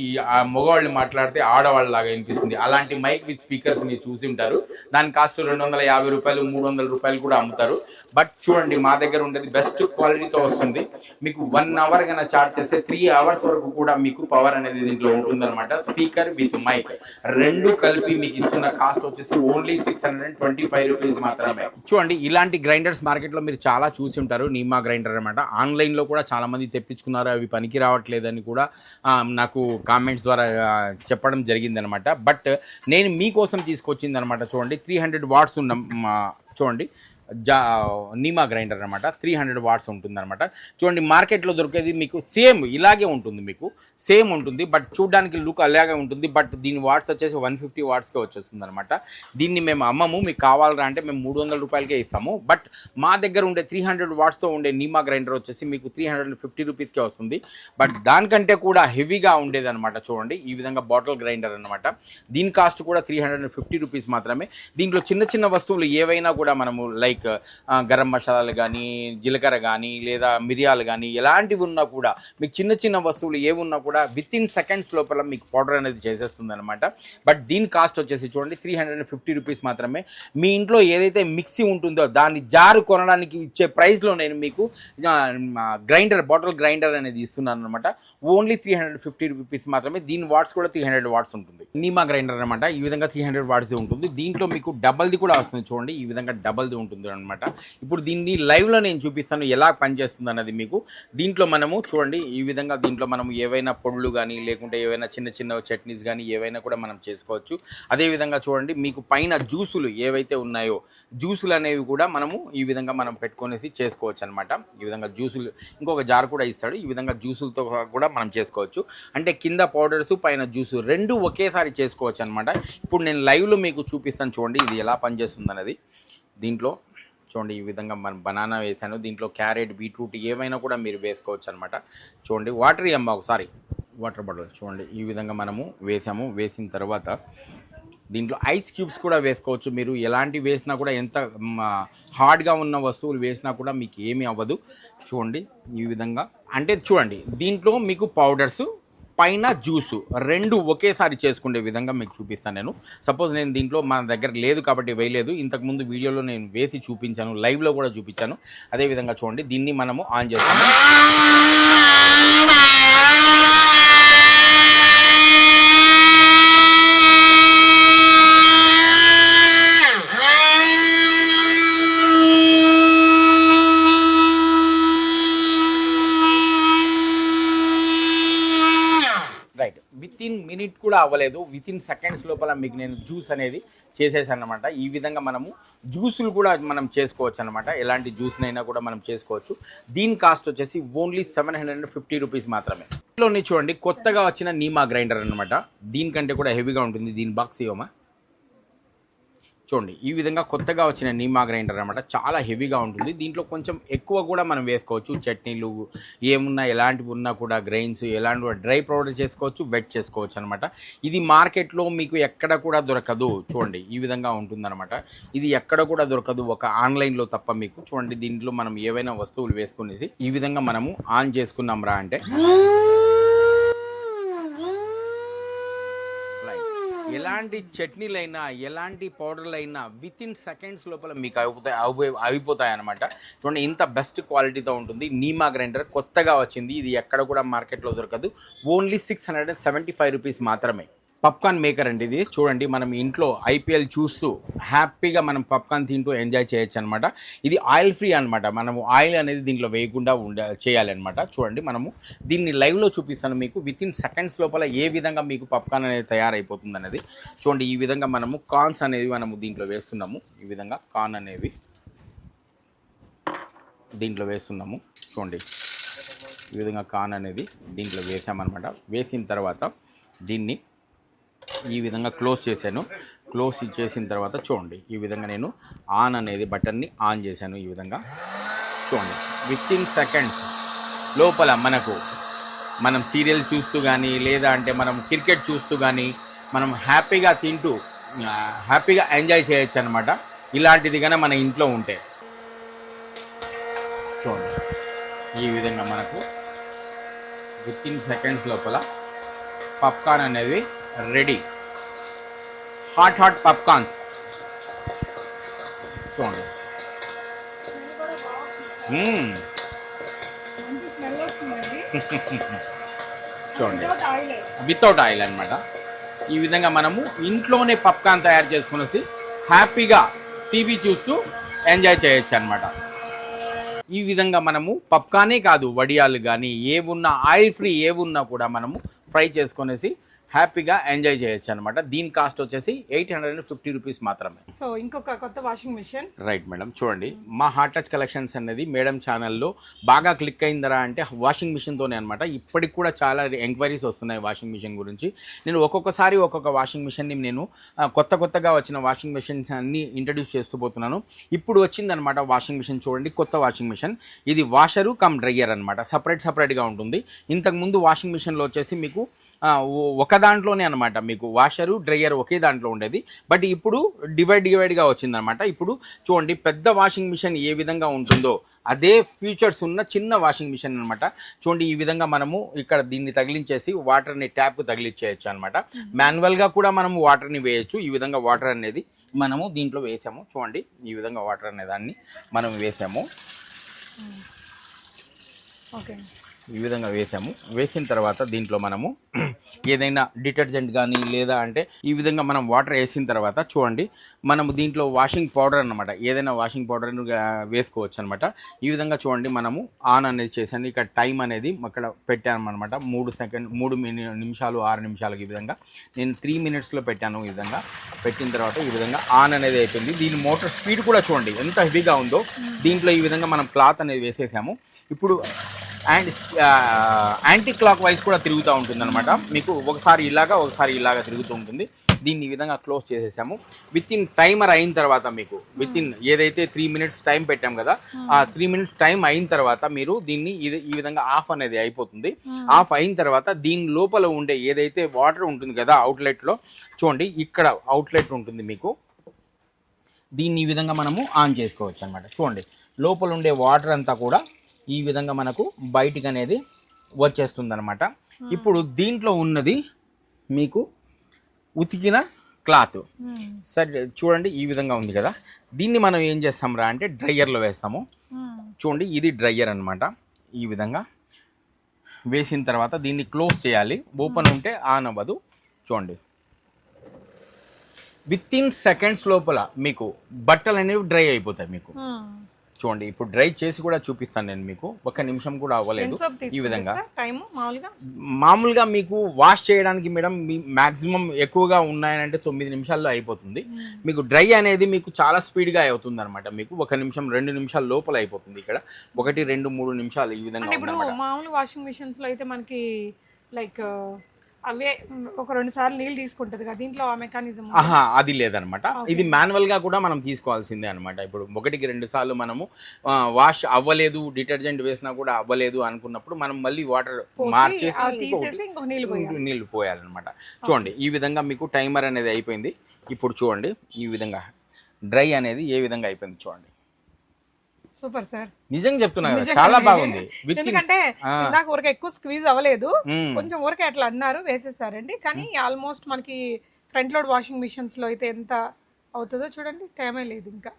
మగవాళ్ళు మాట్లాడితే ఆడవాళ్ళలాగా వినిపిస్తుంది. అలాంటి మైక్ విత్ స్పీకర్స్ మీరు చూసి ఉంటారు. దాని కాస్ట్ 250 రూపాయలు 300 రూపాయలు కూడా అమ్ముతారు. బట్ చూడండి, మా దగ్గర ఉండేది బెస్ట్ క్వాలిటీతో వస్తుంది. మీకు 1 అవర్ కన్నా చార్జ్ చేస్తే 3 అవర్స్ వరకు కూడా మీకు పవర్ అనేది దీంట్లో ఉంటుందన్నమాట. స్పీకర్ విత్ మైక్ రెండు కలిపి మీకు ఇస్తున్న కాస్ట్ వచ్చేసి ఓన్లీ 625 రూపీస్ మాత్రమే. చూడండి, ఇలాంటి గ్రైండర్స్ మార్కెట్లో మీరు చాలా చూసి ఉంటారు. నీమా గ్రైండర్ అనమాట. ఆన్లైన్లో కూడా చాలా మంది తెప్పించుకున్నారు. అవి పనికి రావట్లేదని కూడా నాకు కామెంట్స్ ద్వారా చెప్పడం జరిగిందనమాట. బట్ నేను మీకోసం తీసుకొచ్చింది అనమాట. చూడండి, 300 వాట్స్ ఉన్న చూడండి నీమా గ్రైండర్ అనమాట. 300 వాట్స్ ఉంటుందన్నమాట. చూడండి మార్కెట్లో దొరికేది మీకు సేమ్ ఇలాగే ఉంటుంది, మీకు సేమ్ ఉంటుంది, బట్ చూడడానికి లుక్ అలాగే ఉంటుంది. బట్ దీని వాట్స్ వచ్చేసి 150 వాట్స్కే వచ్చేస్తుంది అనమాట. దీన్ని మేము అమ్మము, మీకు కావాలరా అంటే మేము 300 రూపాయలకే ఇస్తాము. బట్ మా దగ్గర ఉండే 300 వాట్స్తో ఉండే నీమా గ్రైండర్ వచ్చేసి మీకు 350 రూపీస్కే వస్తుంది. బట్ దానికంటే కూడా హెవీగా ఉండేది అనమాట. చూడండి ఈ విధంగా బాటిల్ గ్రైండర్ అనమాట. దీని కాస్ట్ కూడా 350 రూపీస్ మాత్రమే. దీంట్లో చిన్న చిన్న వస్తువులు ఏవైనా కూడా మనము లైక్ గరం మసాలాలు కానీ, జీలకర్ర కానీ, లేదా మిరియాలు కానీ, ఎలాంటివి ఉన్నా కూడా మీకు చిన్న చిన్న వస్తువులు ఏమున్నా కూడా విత్ ఇన్ సెకండ్స్ లోపల మీకు పౌడర్ అనేది చేసేస్తుంది అనమాట. బట్ దీని కాస్ట్ వచ్చేసి చూడండి 350 రూపీస్ మాత్రమే. మీ ఇంట్లో ఏదైతే మిక్సీ ఉంటుందో దాన్ని జారు కొనడానికి ఇచ్చే ప్రైస్లో నేను మీకు గ్రైండర్, బాటిల్ గ్రైండర్ అనేది ఇస్తున్నాను అనమాట. ఓన్లీ 350 రూపీస్ మాత్రమే. దీని వాట్స్ కూడా 300 వాట్స్ ఉంటుంది. నీమా గ్రైండర్ అనమాట. ఈ విధంగా 300 వాట్స్ది ఉంటుంది. దీంట్లో మీకు డబల్ది కూడా వస్తుంది. చూడండి ఈ విధంగా డబల్ది ఉంటుంది అనమాట. ఇప్పుడు దీన్ని లైవ్లో నేను చూపిస్తాను ఎలా పనిచేస్తుంది అన్నది మీకు. దీంట్లో మనము చూడండి ఈ విధంగా దీంట్లో మనం ఏవైనా పొడులు కానీ, లేకుంటే ఏవైనా చిన్న చిన్న చట్నీస్ కానీ ఏవైనా కూడా మనం చేసుకోవచ్చు. అదేవిధంగా చూడండి మీకు పైన జ్యూసులు ఏవైతే ఉన్నాయో జ్యూసులు అనేవి కూడా మనము ఈ విధంగా మనం పెట్టుకొనేసి చేసుకోవచ్చు అనమాట. ఈ విధంగా జ్యూసులు ఇంకొక జార్ కూడా ఇస్తాడు. ఈ విధంగా జ్యూసులతో కూడా మనం చేసుకోవచ్చు. అంటే కింద పౌడర్స్ పైన జ్యూసు రెండు ఒకేసారి చేసుకోవచ్చు అనమాట. ఇప్పుడు నేను లైవ్లో మీకు చూపిస్తాను చూడండి ఇది ఎలా పనిచేస్తుంది అన్నది. దీంట్లో చూడండి ఈ విధంగా మనం బనానా వేసాను. దీంట్లో క్యారెట్, బీట్రూట్ ఏమైనా కూడా మీరు వేసుకోవచ్చు అనమాట. చూడండి వాటర్ ఒకసారి వాటర్ బాటిల్ చూడండి ఈ విధంగా మనము వేసాము. వేసిన తర్వాత దీంట్లో ఐస్ క్యూబ్స్ కూడా వేసుకోవచ్చు. మీరు ఎలాంటి వేసినా కూడా, ఎంత హార్డ్గా ఉన్న వస్తువులు వేసినా కూడా మీకు ఏమీ అవ్వదు. చూడండి ఈ విధంగా. అంటే చూడండి దీంట్లో మీకు పౌడర్సు పైన జ్యూసు రెండు ఒకేసారి చేసుకునే విధంగా మీకు చూపిస్తాను నేను. సపోజ్ నేను దీంట్లో మన దగ్గర లేదు కాబట్టి వేయలేదు. ఇంతకుముందు వీడియోలో నేను వేసి చూపించాను, లైవ్లో కూడా చూపించాను. అదేవిధంగా చూడండి దీన్ని మనము ఆన్ చేస్తాము. మినిట్ కూడా అవ్వలేదు, విత్ ఇన్ సెకండ్స్ లోపల మీకు నేను జ్యూస్ అనేది చేసేసాను అనమాట. ఈ విధంగా మనము జ్యూసులు కూడా మనం చేసుకోవచ్చు అనమాట. ఎలాంటి జ్యూస్నైనా కూడా మనం చేసుకోవచ్చు. దీని కాస్ట్ వచ్చేసి ఓన్లీ 750 రూపీస్ మాత్రమే. ఇంట్లోనే చూడండి కొత్తగా వచ్చిన నీమా గ్రైండర్ అనమాట. దీనికంటే కూడా హెవీగా ఉంటుంది. దీని బాక్స్ ఇవ్వమా. చూడండి ఈ విధంగా కొత్తగా వచ్చిన నీమా గ్రైండర్ అనమాట. చాలా హెవీగా ఉంటుంది. దీంట్లో కొంచెం ఎక్కువ కూడా మనం వేసుకోవచ్చు. చట్నీలు ఏమున్నా, ఎలాంటివి ఉన్నా కూడా గ్రైన్స్ ఎలాంటి డ్రై పౌడర్ చేసుకోవచ్చు, వెట్ చేసుకోవచ్చు అనమాట. ఇది మార్కెట్లో మీకు ఎక్కడ కూడా దొరకదు. చూడండి ఈ విధంగా ఉంటుందన్నమాట. ఇది ఎక్కడ కూడా దొరకదు, ఒక ఆన్లైన్లో తప్ప మీకు. చూడండి దీంట్లో మనం ఏవైనా వస్తువులు వేసుకునేది ఈ విధంగా మనము ఆన్ చేసుకున్నాం రా అంటే ఎలాంటి చట్నీలైనా, ఎలాంటి పౌడర్లైనా విత్ ఇన్ సెకండ్స్ లోపల మీకు అయిపోతాయి అనమాట. చూడండి ఇంత బెస్ట్ క్వాలిటీతో ఉంటుంది. నీమా గ్రైండర్ కొత్తగా వచ్చింది. ఇది ఎక్కడ కూడా మార్కెట్లో దొరకదు. ఓన్లీ 675 రూపీస్ మాత్రమే. పాప్కార్న్ మేకర్ అండి ఇది. చూడండి మనం ఇంట్లో ఐపీఎల్ చూస్తూ హ్యాపీగా మనం పాప్కార్న్ తింటూ ఎంజాయ్ చేయొచ్చు అనమాట. ఇది ఆయిల్ ఫ్రీ అనమాట. మనము ఆయిల్ అనేది దీంట్లో వేయకుండా చేయాలన్నమాట. చూడండి మనము దీన్ని లైవ్లో చూపిస్తాను మీకు. విత్ ఇన్ సెకండ్స్ లోపల ఏ విధంగా మీకు పాప్కార్న్ అనేది తయారైపోతుంది అనేది. చూడండి ఈ విధంగా మనము కార్న్స్ అనేవి మనము దీంట్లో వేస్తున్నాము. ఈ విధంగా కార్న్ అనేవి దీంట్లో వేస్తున్నాము. చూడండి ఈ విధంగా కార్న్ అనేది దీంట్లో వేసామన్నమాట. వేసిన తర్వాత దీన్ని ఈ విధంగా క్లోజ్ చేశాను. క్లోజ్ చేసిన తర్వాత చూడండి ఈ విధంగా నేను ఆన్ అనేది బటన్ని ఆన్ చేశాను. ఈ విధంగా చూడండి విత్ ఇన్ సెకండ్స్ లోపల మనం సీరియల్ చూస్తూ కానీ, లేదా అంటే మనం క్రికెట్ చూస్తూ కానీ మనం హ్యాపీగా తింటూ హ్యాపీగా ఎంజాయ్ చేయొచ్చు అనమాట. ఇలాంటిది కానీ మన ఇంట్లో ఉంటే చూడండి ఈ విధంగా మనకు విత్ ఇన్ సెకండ్స్ లోపల పాప్కార్న్ అనేది రెడీ. హాట్ పాప్కార్న్ చూడండి. చూడండి వితౌట్ ఆయిల్ అనమాట. ఈ విధంగా మనము ఇంట్లోనే పాప్కార్న్ తయారు చేసుకుని హ్యాపీగా టీవీ చూస్తూ ఎంజాయ్ చేయొచ్చు అనమాట. ఈ విధంగా మనము పాప్కార్నే కాదు, వడియాలు కానీ ఏవున్నా ఆయిల్ ఫ్రీ ఏవున్నా కూడా మనము ఫ్రై చేసుకునేసి హ్యాపీగా ఎంజాయ్ చేయొచ్చు అనమాట. దీని కాస్ట్ వచ్చేసి 850 రూపీస్ మాత్రమే. సో ఇంకొక కొత్త వాషింగ్ మిషన్. రైట్ మేడం, చూడండి మా హార్ట్ టచ్ కలెక్షన్స్ అనేది మేడం ఛానల్లో బాగా క్లిక్ అయిందరా అంటే వాషింగ్ మిషన్తోనే అనమాట. ఇప్పటికి కూడా చాలా ఎంక్వైరీస్ వస్తున్నాయి వాషింగ్ మిషన్ గురించి. నేను ఒక్కొక్కసారి ఒక్కొక్క వాషింగ్ మిషన్ని నేను కొత్తగా వచ్చిన వాషింగ్ మిషన్స్ అన్ని ఇంట్రడ్యూస్ చేస్తూ పోతున్నాను. ఇప్పుడు వచ్చిందనమాట వాషింగ్ మిషన్. చూడండి కొత్త వాషింగ్ మిషన్. ఇది వాషరు కమ్ డ్రయ్యర్ అనమాట. సపరేట్గా ఉంటుంది. ఇంతకుముందు వాషింగ్ మిషన్లో వచ్చేసి మీకు ఒక దాంట్లోనే అనమాట మీకు వాషరు డ్రయ్యర్ ఒకే దాంట్లో ఉండేది. బట్ ఇప్పుడు డివైడ్గా వచ్చిందనమాట. ఇప్పుడు చూడండి పెద్ద వాషింగ్ మిషన్ ఏ విధంగా ఉంటుందో అదే ఫీచర్స్ ఉన్న చిన్న వాషింగ్ మిషన్ అనమాట. చూడండి ఈ విధంగా మనము ఇక్కడ దీన్ని తగిలించేసి వాటర్ని ట్యాప్ తగిలించేయచ్చు అనమాట. మాన్యువల్గా కూడా మనము వాటర్ని వేయచ్చు. ఈ విధంగా వాటర్ అనేది మనము దీంట్లో వేసాము. చూడండి ఈ విధంగా వాటర్ అనే దాన్ని మనం వేసాము. ఓకే, ఈ విధంగా వేసిన తర్వాత దీంట్లో మనము ఏదైనా డిటర్జెంట్ కానీ లేదా అంటే ఈ విధంగా మనం వాటర్ వేసిన తర్వాత చూడండి మనము దీంట్లో వాషింగ్ పౌడర్ అనమాట, ఏదైనా వాషింగ్ పౌడర్ వేసుకోవచ్చు అనమాట. ఈ విధంగా చూడండి మనము ఆన్ అనేది చేసాను. ఇక్కడ టైం అనేది అక్కడ పెట్టాను అనమాట. 3 నిమిషాలు 6 నిమిషాలకు ఈ విధంగా నేను 3 మినిట్స్లో పెట్టాను. ఈ విధంగా పెట్టిన తర్వాత ఈ విధంగా ఆన్ అనేది అయిపోయింది. దీని మోటార్ స్పీడ్ కూడా చూడండి ఎంత హెవీగా ఉందో. దీంట్లో ఈ విధంగా మనం క్లాత్ అనేది వేసేసాము. ఇప్పుడు అండ్ యాంటీ క్లాక్ వైజ్ కూడా తిరుగుతూ ఉంటుంది అనమాట. మీకు ఒకసారి ఇలాగా తిరుగుతూ ఉంటుంది. దీన్ని ఈ విధంగా క్లోజ్ చేసేసాము. విత్ ఇన్ టైమర్ అయిన తర్వాత మీకు ఏదైతే 3 మినిట్స్ టైం పెట్టాం కదా, ఆ 3 మినిట్స్ టైం అయిన తర్వాత మీరు దీన్ని ఈ విధంగా ఆఫ్ అనేది అయిపోతుంది. ఆఫ్ అయిన తర్వాత దీని లోపల ఉండే ఏదైతే వాటర్ ఉంటుంది కదా అవుట్లెట్లో, చూడండి ఇక్కడ అవుట్లెట్ ఉంటుంది మీకు. దీన్ని ఈ విధంగా మనము ఆన్ చేసుకోవచ్చు అనమాట. చూడండి లోపల ఉండే వాటర్ అంతా కూడా ఈ విధంగా మనకు బయటికి అనేది వచ్చేస్తుంది అనమాట. ఇప్పుడు దీంట్లో ఉన్నది మీకు ఉతికిన క్లాత్. సరే చూడండి ఈ విధంగా ఉంది కదా. దీన్ని మనం ఏం చేస్తాంరా అంటే డ్రయ్యర్లో వేస్తాము. చూడండి ఇది డ్రయ్యర్ అనమాట. ఈ విధంగా వేసిన తర్వాత దీన్ని క్లోజ్ చేయాలి. ఓపెన్ ఉంటే ఆన్ అవ్వదు. చూడండి విత్ ఇన్ సెకండ్స్ లోపల మీకు బట్టలు అనేవి డ్రై అయిపోతాయి మీకు. చూడండి ఇప్పుడు డ్రై చేసి కూడా చూపిస్తాను నేను మీకు. 1 నిమిషం కూడా అవ్వలేదు. ఈ విధంగా మామూలుగా మీకు వాష్ చేయడానికి మేడం మ్యాక్సిమం ఎక్కువగా ఉన్నాయనంటే 9 నిమిషాల్లో అయిపోతుంది. మీకు డ్రై అనేది మీకు చాలా స్పీడ్గా అవుతుంది అనమాట. మీకు 1 నిమిషం 2 నిమిషాల లోపల అయిపోతుంది. ఇక్కడ 1 2 3 నిమిషాలు ఈ విధంగా. ఇప్పుడు మామూలు వాషింగ్ మిషన్స్ లో అయితే మనకి లైక్ అవే ఒక 2 సార్లు నీళ్ళు తీసుకుంటది కదా, దీంట్లో ఆ మెకానిజం అది లేదనమాట. ఇది మాన్యువల్ గా కూడా మనం తీసుకోవాల్సిందే అనమాట. ఇప్పుడు 1కి 2 సార్లు మనము వాష్ అవ్వలేదు, డిటర్జెంట్ వేసినా కూడా అవ్వలేదు అనుకున్నప్పుడు మనం మళ్ళీ వాటర్ మార్చేసి నీళ్లు పోయాలన్నమాట. చూడండి ఈ విధంగా మీకు టైమర్ అనేది అయిపోయింది. ఇప్పుడు చూడండి ఈ విధంగా డ్రై అనేది ఏ విధంగా అయిపోయింది చూడండి. సూపర్ సార్, నిజంగా చెప్తున్నా కదా, చాలా బాగుంది. ఎందుకంటే నాకు ఊరికే ఎక్కువ స్క్వీజ్ అవ్వలేదు, కొంచెం ఊరికే అట్లా అన్నారు వేసేసారండి. కానీ ఆల్మోస్ట్ మనకి ఫ్రంట్ లోడ్ వాషింగ్ మిషన్స్ లో అయితే ఎంత అవుతుందో చూడండి, తేమే లేదు ఇంకా.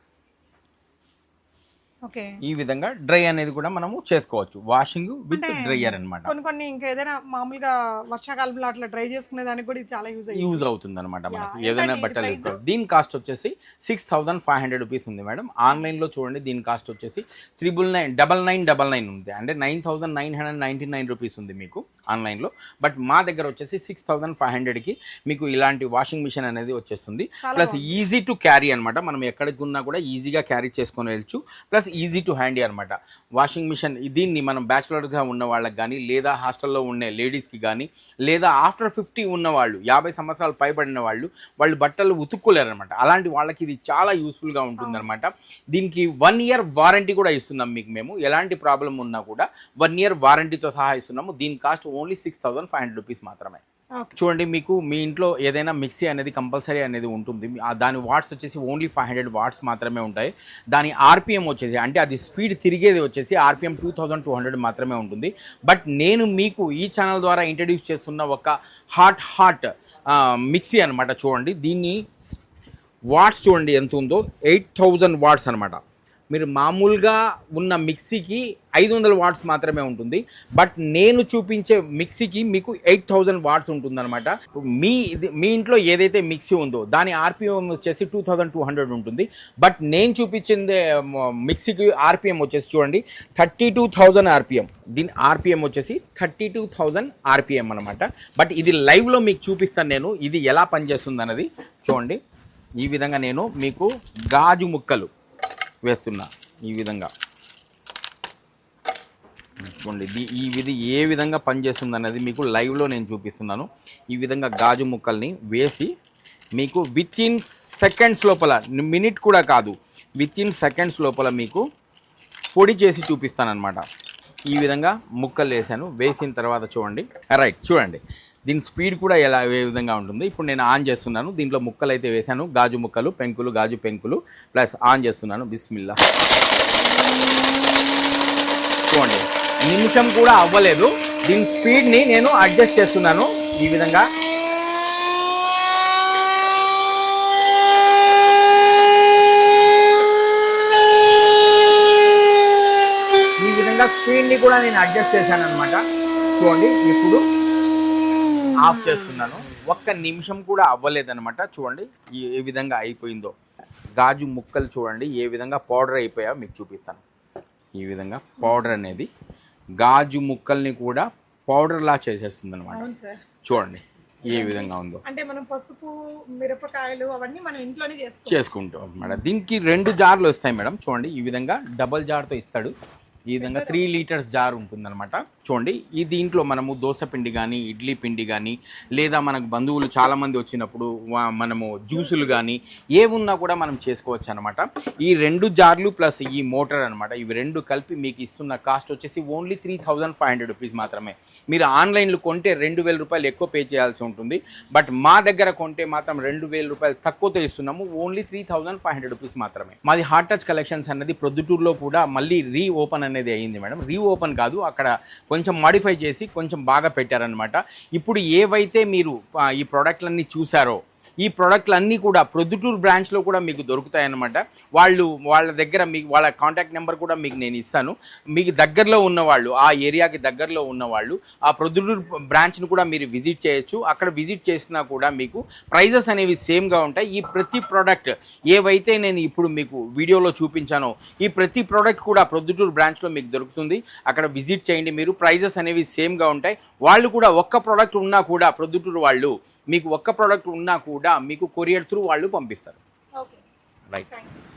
ఓకే, ఈ విధంగా డ్రై అనేది కూడా మనము చేసుకోవచ్చు. వాషింగ్ విత్ డ్రైయర్ అన్నమాట. కొన్ని ఇంకా ఏదైనా మామూలుగా వర్షాకాలంలో అట్లా డ్రై చేసుకునే దానికి కూడా చాలా యూజ్ అవుతుంది అనమాట మనకి. ఏదైనా బట్టలు. దీని కాస్ట్ వచ్చేసి 6500 రూపీస్ ఉంది మేడం. ఆన్లైన్ లో చూడండి దీని కాస్ట్ వచ్చేసి 9999 ఉంది, అంటే 9999 రూపీస్ ఉంది మీకు ఆన్లైన్ లో. బట్ మా దగ్గర వచ్చేసి 6500కి మీకు ఇలాంటి వాషింగ్ మిషన్ అనేది వచ్చేస్తుంది. ప్లస్ ఈజీ టు క్యారీ అనమాట. మనం ఎక్కడికి ఉన్నా కూడా ఈజీగా క్యారీ చేసుకొని వెళ్ళచ్చు. ప్లస్ ఈజీ టు హ్యాండీ అనమాట వాషింగ్ మిషన్. దీన్ని మనం బ్యాచులర్గా ఉన్న వాళ్ళకి కానీ, లేదా హాస్టల్లో ఉండే లేడీస్కి కానీ, లేదా ఆఫ్టర్ 50 ఉన్న వాళ్ళు, 50 సంవత్సరాలు పైబడిన వాళ్ళు బట్టలు ఉతుక్కోలేరు అనమాట. అలాంటి వాళ్ళకి ఇది చాలా యూస్ఫుల్గా ఉంటుందన్నమాట. దీనికి 1 ఇయర్ వారంటీ కూడా ఇస్తున్నాం మీకు మేము. ఎలాంటి ప్రాబ్లం ఉన్నా కూడా 1 ఇయర్ వారంటీతో సహా ఇస్తున్నాము. దీని కాస్ట్ ఓన్లీ 6500 రూపీస్ మాత్రమే. చూడండి మీకు మీ ఇంట్లో ఏదైనా మిక్సీ అనేది కంపల్సరీ అనేది ఉంటుంది. దాని వాట్స్ వచ్చేసి ఓన్లీ 500 వాట్స్ మాత్రమే ఉంటాయి. దాని ఆర్పిఎం వచ్చేసి, అంటే అది స్పీడ్ తిరిగేది వచ్చేసి ఆర్పిఎం 2200 మాత్రమే ఉంటుంది. బట్ నేను మీకు ఈ ఛానల్ ద్వారా ఇంట్రడ్యూస్ చేస్తున్న ఒక హాట్ మిక్సీ అనమాట. చూడండి దీన్ని వాట్స్ చూడండి ఎంత ఉందో, 8000 వాట్స్ అనమాట. మీరు మామూలుగా ఉన్న మిక్సీకి 500 వాట్స్ మాత్రమే ఉంటుంది. బట్ నేను చూపించే మిక్సీకి మీకు 8000 వాట్స్ ఉంటుందన్నమాట. మీ ఇంట్లో ఏదైతే మిక్సీ ఉందో దాని ఆర్పిఎం వచ్చేసి 2200 ఉంటుంది. బట్ నేను చూపించింది మిక్సీకి ఆర్పిఎం వచ్చేసి చూడండి 32000 ఆర్పిఎం. దీని ఆర్పిఎం వచ్చేసి 32000 ఆర్పిఎం అనమాట. బట్ ఇది లైవ్లో మీకు చూపిస్తాను నేను ఇది ఎలా పనిచేస్తుంది అన్నది. చూడండి ఈ విధంగా నేను మీకు గాజు ముక్కలు వేస్తున్నా. ఈ విధంగా చూడండి ఇది ఏ విధంగా పనిచేస్తుంది అన్నది మీకు లైవ్లో నేను చూపిస్తున్నాను. ఈ విధంగా గాజు ముక్కల్ని వేసి మీకు విత్ ఇన్ సెకండ్స్ లోపల, మినిట్ కూడా కాదు, విత్ ఇన్ సెకండ్స్ లోపల మీకు పొడి చేసి చూపిస్తానమాట. ఈ విధంగా ముక్కలు వేసాను. వేసిన తర్వాత చూడండి రైట్ చూడండి దీని స్పీడ్ కూడా ఏ విధంగా ఉంటుంది. ఇప్పుడు నేను ఆన్ చేస్తున్నాను. దీంట్లో ముక్కలు అయితే వేసాను, గాజు ముక్కలు, పెంకులు, గాజు పెంకులు ప్లస్ ఆన్ చేస్తున్నాను. బిస్మిల్లా. చూడండి నిమిషం కూడా అవ్వలేదు. దీని స్పీడ్ని నేను అడ్జస్ట్ చేస్తున్నాను. ఈ విధంగా స్పీడ్ని కూడా నేను అడ్జస్ట్ చేశాను అనమాట. చూడండి ఇప్పుడు ఆఫ్ చేస్తున్నాను. ఒక్క నిమిషం కూడా అవ్వలేదన్నమాట. చూడండి ఏ విధంగా అయిపోయిందో. గాజు ముక్కలు చూడండి ఏ విధంగా పౌడర్ అయిపోయా మీకు చూపిస్తాను. ఈ విధంగా పౌడర్ అనేది గాజు ముక్కల్ని కూడా పౌడర్లా చేసేస్తుంది అనమాట. చూడండి ఏ విధంగా ఉందో. అంటే మనం పసుపు, మిరపకాయలు అవన్నీ మనం ఇంట్లోనే చేసుకుంటాం మేడం. దీనికి 2 జార్లు వస్తాయి మేడం. చూడండి ఈ విధంగా డబల్ జార్తో ఇస్తాడు. ఈ విధంగా 3 లీటర్స్ జార్ ఉంటుందన్నమాట. చూడండి ఈ దీంట్లో మనము దోశ పిండి కానీ, ఇడ్లీ పిండి కానీ, లేదా మనకు బంధువులు చాలామంది వచ్చినప్పుడు మనము జ్యూసులు కానీ ఏమున్నా కూడా మనం చేసుకోవచ్చు అనమాట. ఈ 2 జార్లు ప్లస్ ఈ మోటార్ అనమాట, ఇవి 2 కలిపి మీకు ఇస్తున్న కాస్ట్ వచ్చేసి ఓన్లీ 3500 రూపీస్ మాత్రమే. మీరు ఆన్లైన్లో కొంటే 2000 రూపాయలు ఎక్కువ పే చేయాల్సి ఉంటుంది. బట్ మా దగ్గర కొంటే మాత్రం 2000 రూపాయలు తక్కువతో ఇస్తున్నాము. ఓన్లీ 3500 రూపీస్ మాత్రమే. మాది హార్ట్ టచ్ కలెక్షన్స్ అనేది ప్రొద్దుటూరులో కూడా మళ్ళీ రీఓపెన్ అనేది అయ్యింది మేడం. రీఓపెన్ కాదు, అక్కడ కొంచెం మాడిఫై చేసి కొంచెం బాగా పెట్టారనమాట. ఇప్పుడు ఏవైతే మీరు ఈ ప్రోడక్ట్లన్నీ చూసారో ఈ ప్రోడక్ట్లన్నీ కూడా ప్రొద్దుటూరు బ్రాంచ్లో కూడా మీకు దొరుకుతాయన్నమాట. వాళ్ళ దగ్గర మీకు వాళ్ళ కాంటాక్ట్ నెంబర్ కూడా మీకు నేను ఇస్తాను. మీకు దగ్గరలో ఉన్నవాళ్ళు, ఆ ఏరియాకి దగ్గరలో ఉన్నవాళ్ళు ఆ ప్రొద్దుటూరు బ్రాంచ్ను కూడా మీరు విజిట్ చేయొచ్చు. అక్కడ విజిట్ చేసినా కూడా మీకు ప్రైజెస్ అనేవి సేమ్గా ఉంటాయి. ఈ ప్రతి ప్రోడక్ట్ ఏవైతే నేను ఇప్పుడు మీకు వీడియోలో చూపించానో ఈ ప్రతి ప్రోడక్ట్ కూడా ప్రొద్దుటూరు బ్రాంచ్లో మీకు దొరుకుతుంది. అక్కడ విజిట్ చేయండి. మీరు ప్రైజెస్ అనేవి సేమ్గా ఉంటాయి. వాళ్ళు కూడా ఒక్క ప్రోడక్ట్ ఉన్నా కూడా ప్రొద్దుటూరు వాళ్ళు మీకు ఒక్క ప్రోడక్ట్ ఉన్నా కూడా మీకు కొరియర్ త్రూ వాళ్ళు పంపిస్తారు. Okay right. Thank you.